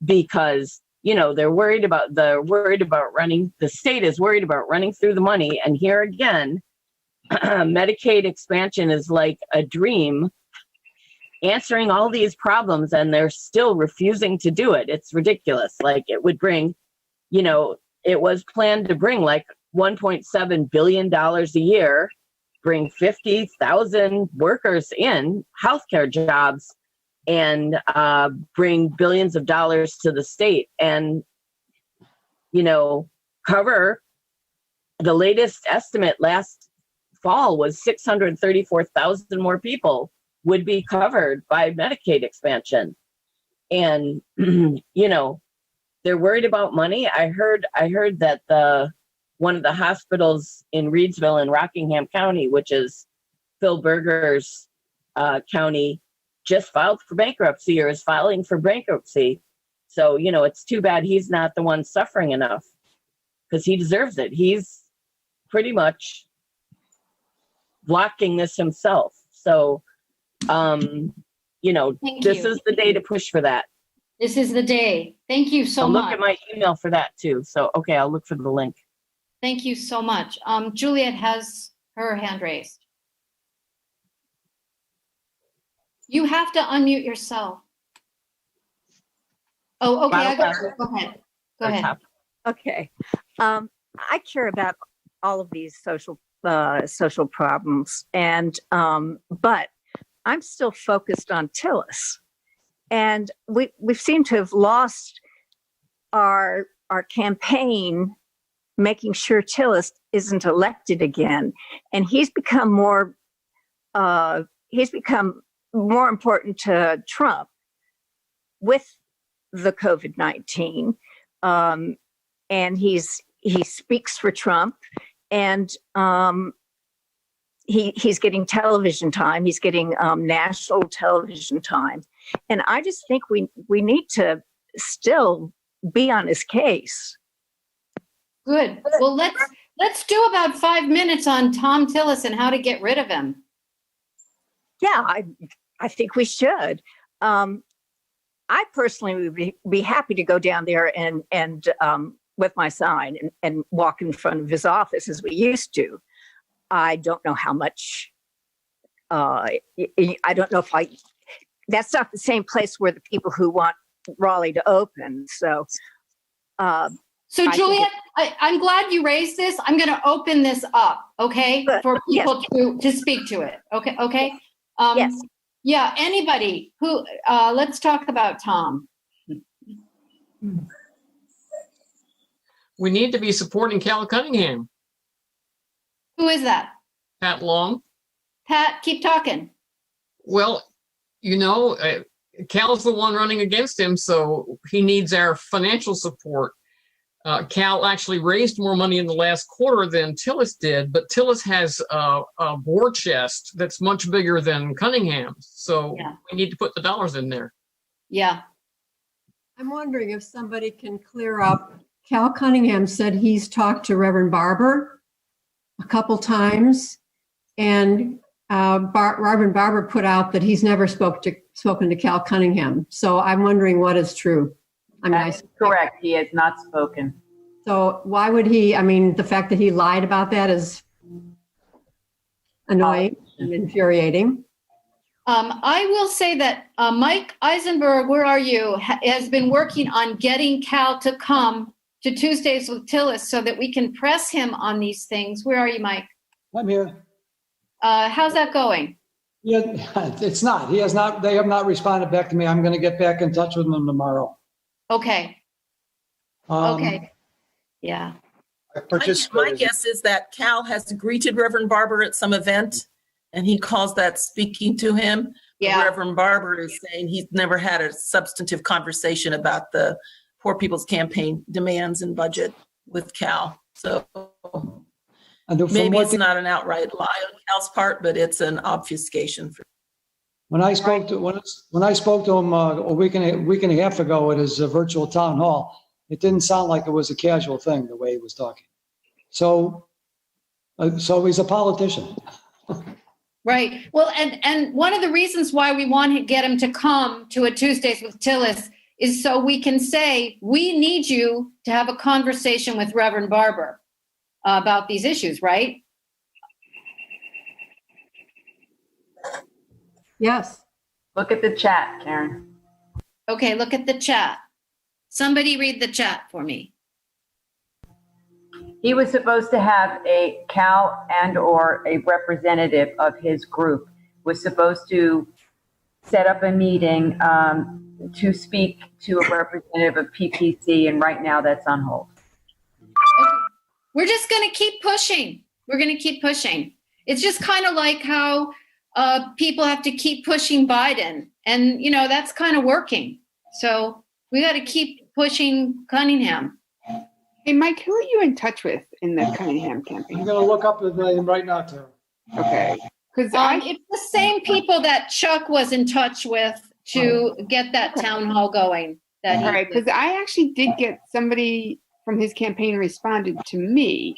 Because, they're worried about running, the state is worried about running through the money. And here again, Medicaid expansion is like a dream, answering all these problems, and they're still refusing to do it. It's ridiculous. Like, it would bring, it was planned to bring like $1.7 billion a year, bring 50,000 workers in healthcare jobs, and bring billions of dollars to the state, and cover. The latest estimate last fall was 634,000 more people would be covered by Medicaid expansion. And they're worried about money. I heard that one of the hospitals in Reedsville in Rockingham County, which is Phil Berger's county, just filed for bankruptcy, or is filing for bankruptcy. So, it's too bad he's not the one suffering enough, because he deserves it. He's pretty much blocking this himself. So, this is the day to push for that. This is the day. Thank you so much. I'll look at my email for that too. So, okay, I'll look for the link. Thank you so much. Juliet has her hand raised. You have to unmute yourself. Oh, okay. I got it. Go ahead. Go ahead. Okay. I care about all of these social problems, and but I'm still focused on Tillis, and we seem to have lost our campaign making sure Tillis isn't elected again, and he's become more important to Trump with the COVID-19, and he speaks for Trump, and he's getting television time. He's getting national television time, and I just think we need to still be on his case. Good. Well, let's do about 5 minutes on Tom Tillis and how to get rid of him. Yeah, I think we should. I personally would be happy to go down there and with my sign and walk in front of his office as we used to. I don't know how much. I don't know if that's not the same place where the people who want Raleigh to open. So Juliet, I'm glad you raised this. I'm going to open this up, okay, for people to speak to it. Okay. Yes. Yeah. Anybody who? Let's talk about Tom. We need to be supporting Cal Cunningham. Who is that? Pat Long. Pat, keep talking. Well, Cal's the one running against him, so he needs our financial support. Cal actually raised more money in the last quarter than Tillis did, but Tillis has a war chest that's much bigger than Cunningham's. So we need to put the dollars in there. Yeah. I'm wondering if somebody can clear up. Cal Cunningham said he's talked to Reverend Barber a couple times, and Reverend Barber put out that he's never spoken to Cal Cunningham. So I'm wondering what is true. That's correct. He has not spoken. So why would he? I mean, the fact that he lied about that is annoying and infuriating. I will say that Mike Eisenberg, where are you, has been working on getting Cal to come to Tuesdays with Tillis so that we can press him on these things. Where are you, Mike? I'm here. How's that going? Yeah, it's not. He has not. They have not responded back to me. I'm going to get back in touch with them tomorrow. Okay. Okay. Yeah. My guess is that Cal has greeted Reverend Barber at some event, and he calls that speaking to him. Yeah. Reverend Barber is saying he's never had a substantive conversation about the Poor People's Campaign demands and budget with Cal. So maybe it's not an outright lie on Cal's part, but it's an obfuscation. When I spoke to him a week and a half ago at his virtual town hall, it didn't sound like it was a casual thing the way he was talking. So he's a politician. Right. Well, and one of the reasons why we want to get him to come to a Tuesdays with Tillis is so we can say, we need you to have a conversation with Reverend Barber about these issues, right? Yes. Look at the chat, Karen. Okay, look at the chat. Somebody read the chat for me. He was supposed to have a Cal and or a representative of his group was supposed to set up a meeting to speak to a representative of PPC, and right now that's on hold. Okay. We're just going to keep pushing. We're going to keep pushing. It's just kind of like how people have to keep pushing Biden, and that's kind of working. So we got to keep pushing Cunningham. Hey, Mike, who are you in touch with in the Cunningham campaign? I'm going to look up his name right now, Tara. Okay. Because it's the same people that Chuck was in touch with to get that town hall going. All right, because I actually did get somebody from his campaign responded to me.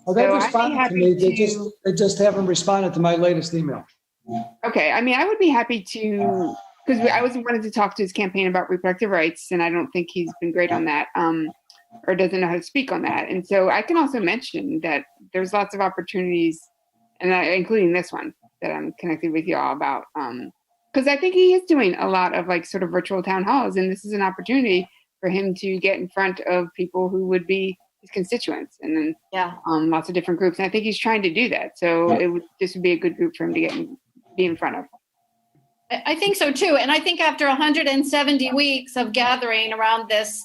Oh, they So responded I'd to be me. happy They just haven't responded to my latest email. Okay, I mean, I would be happy to, because I was wanted to talk to his campaign about reproductive rights, and I don't think he's been great on that, or doesn't know how to speak on that. And so I can also mention that there's lots of opportunities, and including this one that I'm connected with you all about, because I think he is doing a lot of like sort of virtual town halls, and this is an opportunity for him to get in front of people who would be his constituents, and then lots of different groups. And I think he's trying to do that. So this would be a good group for him to be in front of. I think so too. And I think after 170 weeks of gathering around this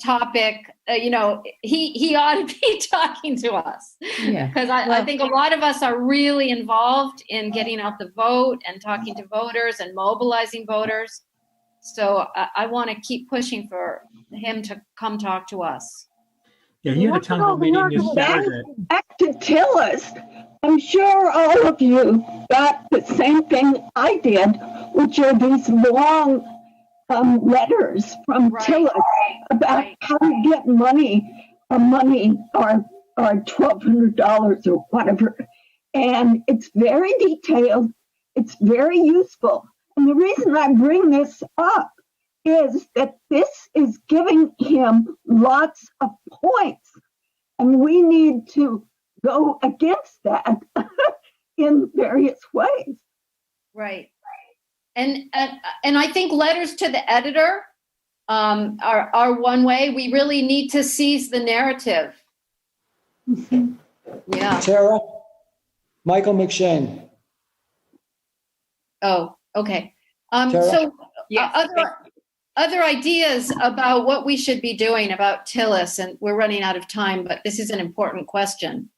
topic, he ought to be talking to us. Yeah. Because I think a lot of us are really involved in getting out the vote and talking to voters and mobilizing voters. So I want to keep pushing for him to come talk to us. Yeah, he had a town hall meeting this Saturday. Back to Tillis, I'm sure all of you got the same thing I did, which are these long letters from Tillis about how to get money or $1,200 or whatever. And it's very detailed. It's very useful. And the reason I bring this up is that this is giving him lots of points. And we need to go against that in various ways. Right. And I think letters to the editor are one way. We really need to seize the narrative. Yeah. Tara, Michael McShane. Oh, okay. Tara? So other ideas about what we should be doing about Tillis, and we're running out of time, but this is an important question.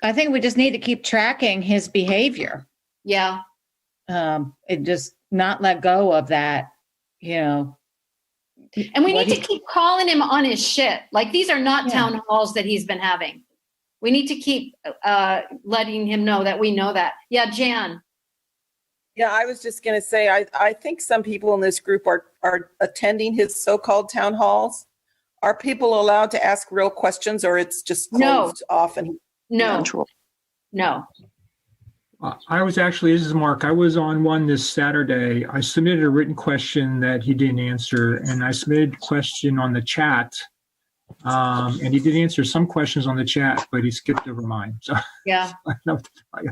I think we just need to keep tracking his behavior. Yeah. And just not let go of that, And we need to keep calling him on his shit. Like, these are not town halls that he's been having. We need to keep letting him know that we know that. Yeah, Jan. Yeah, I was just going to say, I think some people in this group are attending his so-called town halls. Are people allowed to ask real questions, or it's just closed off? And No. I was actually, this is Mark, I was on one this Saturday. I submitted a written question that he didn't answer, and I submitted a question on the chat And he did answer some questions on the chat, but he skipped over mine. So Yeah. I don't know what to tell you.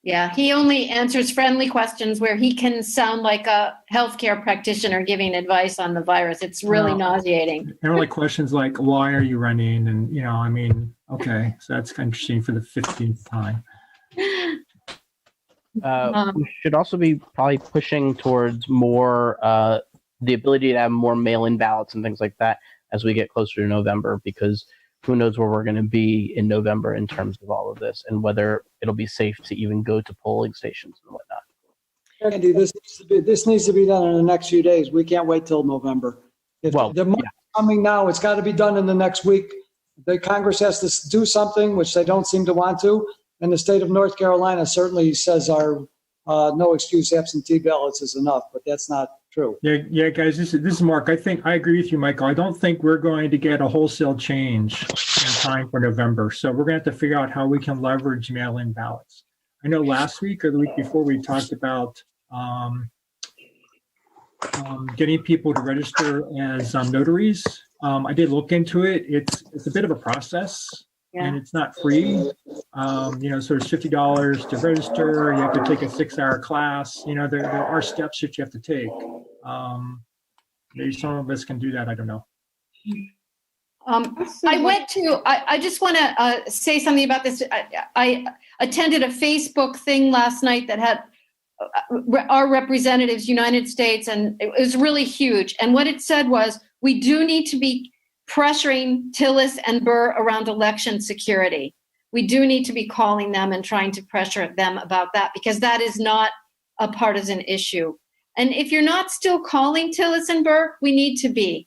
Yeah, he only answers friendly questions where he can sound like a healthcare practitioner giving advice on the virus. It's really nauseating. There were like questions like, why are you running? And, I mean, okay, so that's kind of interesting for the 15th time. We should also be probably pushing towards more the ability to have more mail-in ballots and things like that as we get closer to November, because who knows where we're going to be in November in terms of all of this and whether it'll be safe to even go to polling stations and whatnot. Andy, this needs to be done in the next few days. We can't wait till November. If the money's coming now, it's got to be done in the next week. The Congress has to do something, which they don't seem to want to. And the state of North Carolina certainly says our no excuse absentee ballots is enough, but that's not true. Yeah, guys, this is Mark. I agree with you, Michael. I don't think we're going to get a wholesale change in time for November. So we're going to have to figure out how we can leverage mail-in ballots. I know last week or the week before we talked about getting people to register as notaries. I did look into it. It's a bit of a process. Yeah. And it's not free. So there's $50 to register. You have to take a 6-hour class. There are steps that you have to take. Maybe some of us can do that. I don't know. I just want to say something about this. I attended a Facebook thing last night that had our representatives, United States, and it was really huge. And what it said was, we do need to be pressuring Tillis and Burr around election security. We do need to be calling them and trying to pressure them about that, because that is not a partisan issue. And if you're not still calling Tillis and Burr, we need to be,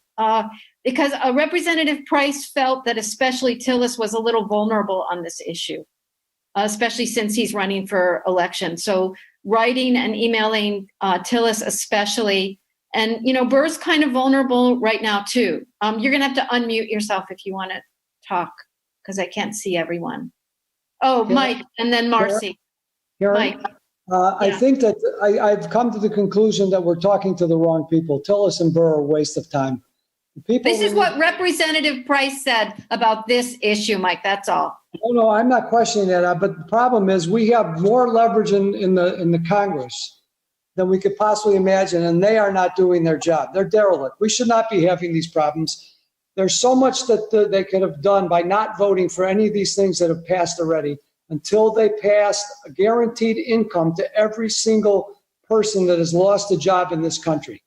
because Representative Price felt that especially Tillis was a little vulnerable on this issue, especially since he's running for election. So writing and emailing Tillis especially. And, Burr's kind of vulnerable right now, too. You're going to have to unmute yourself if you want to talk, because I can't see everyone. Oh, Mike, and then Marcy. Mike. I think that I've come to the conclusion that we're talking to the wrong people. Tillis and Burr are a waste of time. This is what Representative Price said about this issue, Mike. That's all. No, I'm not questioning that. But the problem is we have more leverage in the Congress than we could possibly imagine, and they are not doing their job. They're derelict. We should not be having these problems. There's so much that they could have done by not voting for any of these things that have passed already until they passed a guaranteed income to every single person that has lost a job in this country.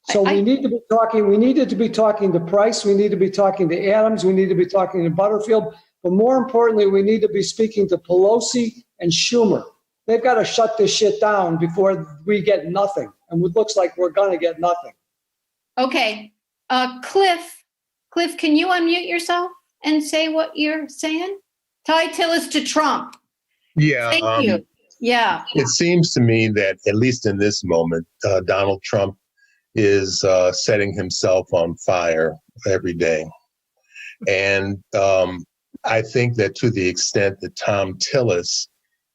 So we needed to be talking to Price. We need to be talking to Adams. We need to be talking to Butterfield. But more importantly, we need to be speaking to Pelosi and Schumer. They've got to shut this shit down before we get nothing. And it looks like we're going to get nothing. Okay. Cliff, can you unmute yourself and say what you're saying? Tie Tillis to Trump. Yeah. Thank you. Yeah. It seems to me that, at least in this moment, Donald Trump is setting himself on fire every day. And I think that to the extent that Tom Tillis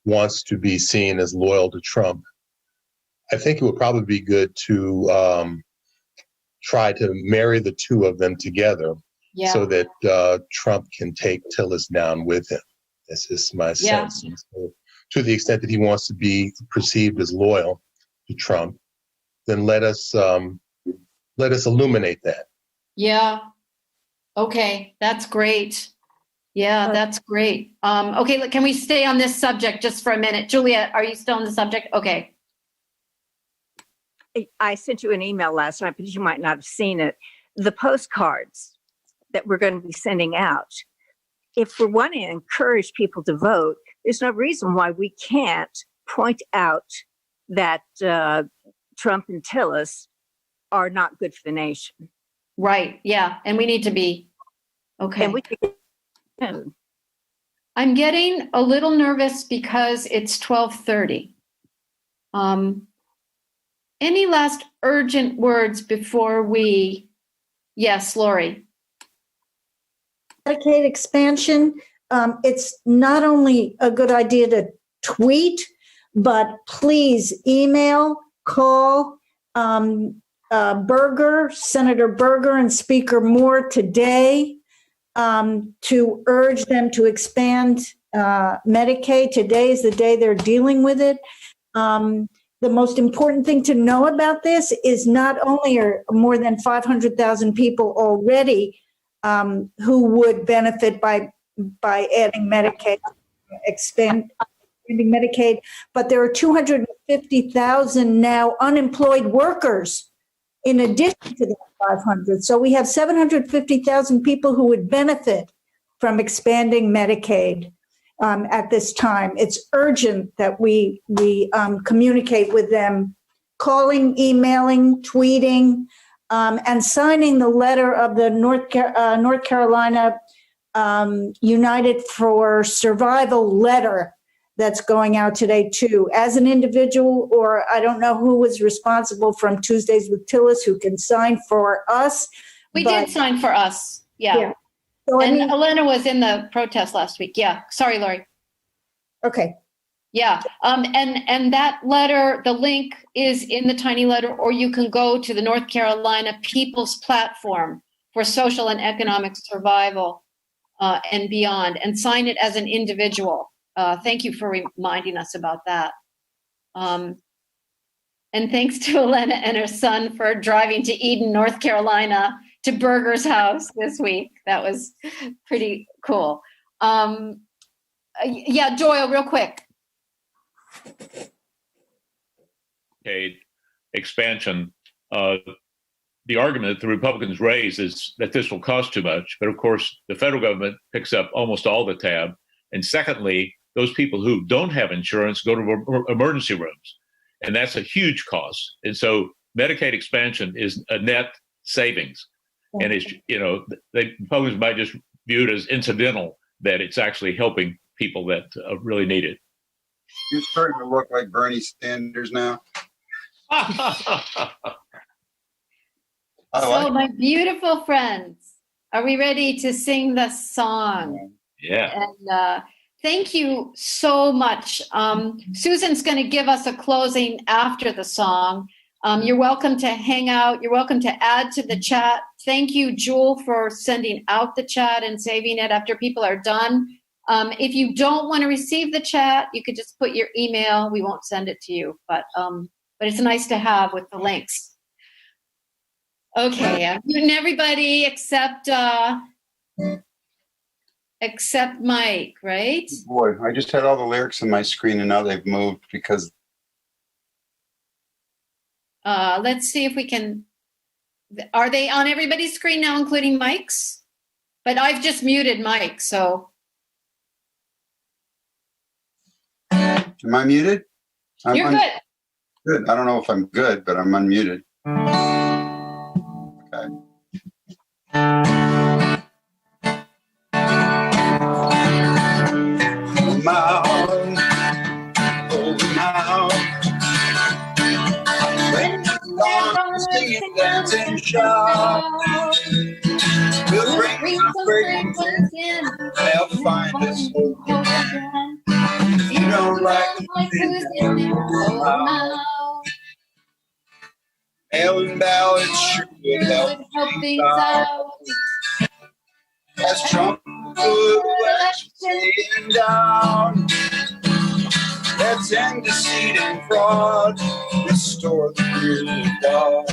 wants to be seen as loyal to Trump, I think it would probably be good to try to marry the two of them together so that Trump can take Tillis down with him. This is my sense. And so, to the extent that he wants to be perceived as loyal to Trump, then let us illuminate that. Yeah. Okay, that's great. Yeah, that's great. Okay, can we stay on this subject just for a minute? Juliet, are you still on the subject? Okay. I sent you an email last night, but you might not have seen it. The postcards that we're going to be sending out. If we want to encourage people to vote, there's no reason why we can't point out that Trump and Tillis are not good for the nation. Right. Yeah. And we need to be. Okay. And we can. I'm getting a little nervous because it's 12:30. Any last urgent words before we? Yes, Lori. Medicaid expansion. It's not only a good idea to tweet, but please email, call. Senator Berger and Speaker Moore today to urge them to expand Medicaid. Today is the day they're dealing with it. The most important thing to know about this is not only are more than 500,000 people already who would benefit by adding Medicaid, expanding Medicaid, but there are 250,000 now unemployed workers in addition to the 500. So we have 750,000 people who would benefit from expanding Medicaid at this time. It's urgent that we communicate with them, calling, emailing, tweeting, and signing the letter of the North Carolina United for Survival letter that's going out today too. As an individual, or I don't know who was responsible from Tuesdays with Tillis who can sign for us. We did sign for us. Yeah. So, and Elena was in the protest last week. Yeah. Sorry, Lori. Okay. Yeah. And that letter, the link is in the tiny letter, or you can go to the North Carolina People's Platform for Social and Economic Survival and beyond, and sign it as an individual. Thank you for reminding us about that. And thanks to Elena and her son for driving to Eden, North Carolina, to Berger's house this week. That was pretty cool. Yeah, Doyle, real quick. Okay, expansion. The argument that the Republicans raise is that this will cost too much, but of course the federal government picks up almost all the tab. And secondly, those people who don't have insurance go to emergency rooms, and that's a huge cost. And so Medicaid expansion is a net savings. And it's, Republicans might just view it as incidental, that it's actually helping people that really need it. You're starting to look like Bernie Sanders now. So, my beautiful friends, are we ready to sing the song? Yeah. And thank you so much. Susan's going to give us a closing after the song. You're welcome to hang out. You're welcome to add to the chat. Thank you, Jewel, for sending out the chat and saving it after people are done. If you don't want to receive the chat, you could just put your email. We won't send it to you, but it's nice to have with the links. Okay, I'm muting everybody except Mike, right? Boy, I just had all the lyrics on my screen and now they've moved because. Let's see if we can. Are they on everybody's screen now, including Mike's? But I've just muted Mike, so. Am I muted? You're good. Good. I don't know if I'm good, but I'm unmuted. Okay. Come out, going out. When you're gone, singing, dancing, shout. We'll bring some fragrance in. They'll find us again. If you don't like who's in there, throw them out. Ellen ballads sure would help things out. As Trump would staying down. Let's end deceit and fraud. Restore the rule of law.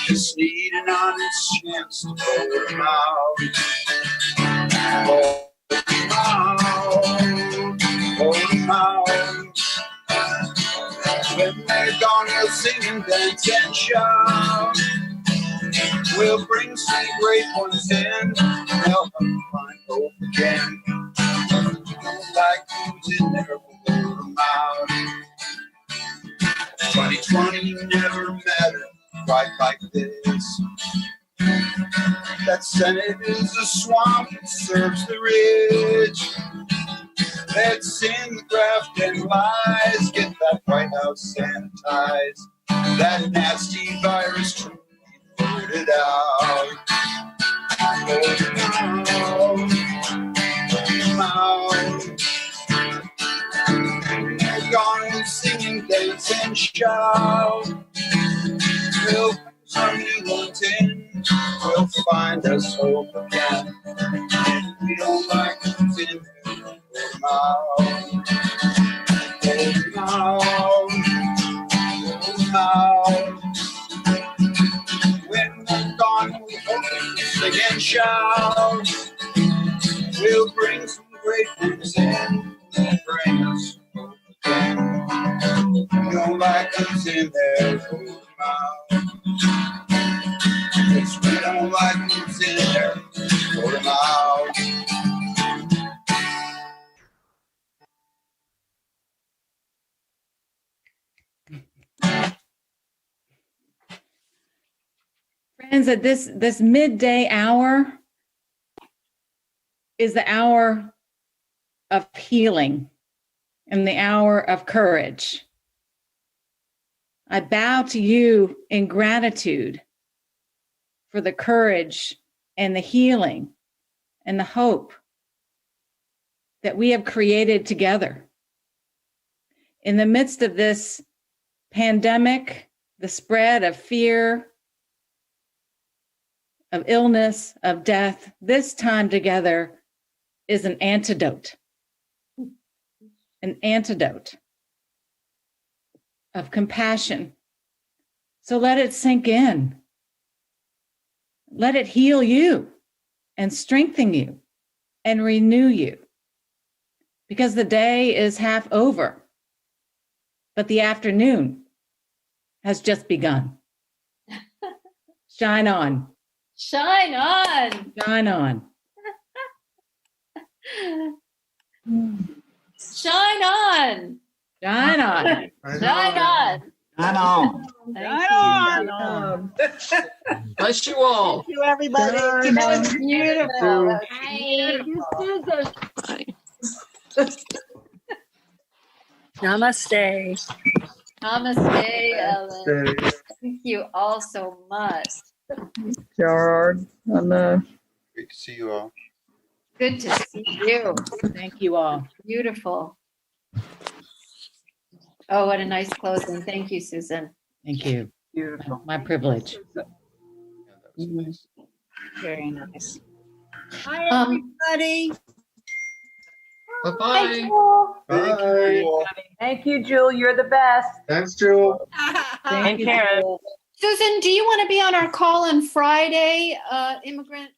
Just need an honest chance to vote them out. Vote them out. Vote them out. When they're gone, we'll sing and dance and shout. We'll bring some great ones in, help them find hope again. Like who's in there, we'll vote them out. 2020 never mattered quite like this. That Senate is a swamp that serves the rich. Let's end the graft and lies, get that White House sanitized. That nasty virus truly voted out. Voted out. Voted out. They're gone singing, dance and shout. We'll some find us hope again. We don't like to continue now. When we're gone, we hope to sing and shout. We'll bring some great things in and bring us hope again. We don't like us in there, hold out. Yes, we don't like us in there, hold out. Friends, at this midday hour is the hour of healing and the hour of courage. I bow to you in gratitude for the courage and the healing and the hope that we have created together. In the midst of this pandemic, the spread of fear, of illness, of death, this time together is an antidote of compassion. So let it sink in. Let it heal you and strengthen you and renew you. Because the day is half over, but the afternoon has just begun. Shine on. Shine on. Shine on. Shine on. Shine on. Shine on. I know. Thank you. Bless you all. Thank you, everybody. That was beautiful. Thank you, Susan. Namaste. Namaste, Ellen. Thank you all so much. Gerard, Great to see you all. Good to see you. Thank you all. Beautiful. Oh, what a nice closing. Thank you, Susan. Thank you. Beautiful. My privilege. Very nice. Hi, everybody. Bye-bye. Bye. Thank you, Jewel. You're the best. Thanks, Jewel. And Karen. Susan, do you want to be on our call on Friday, immigrant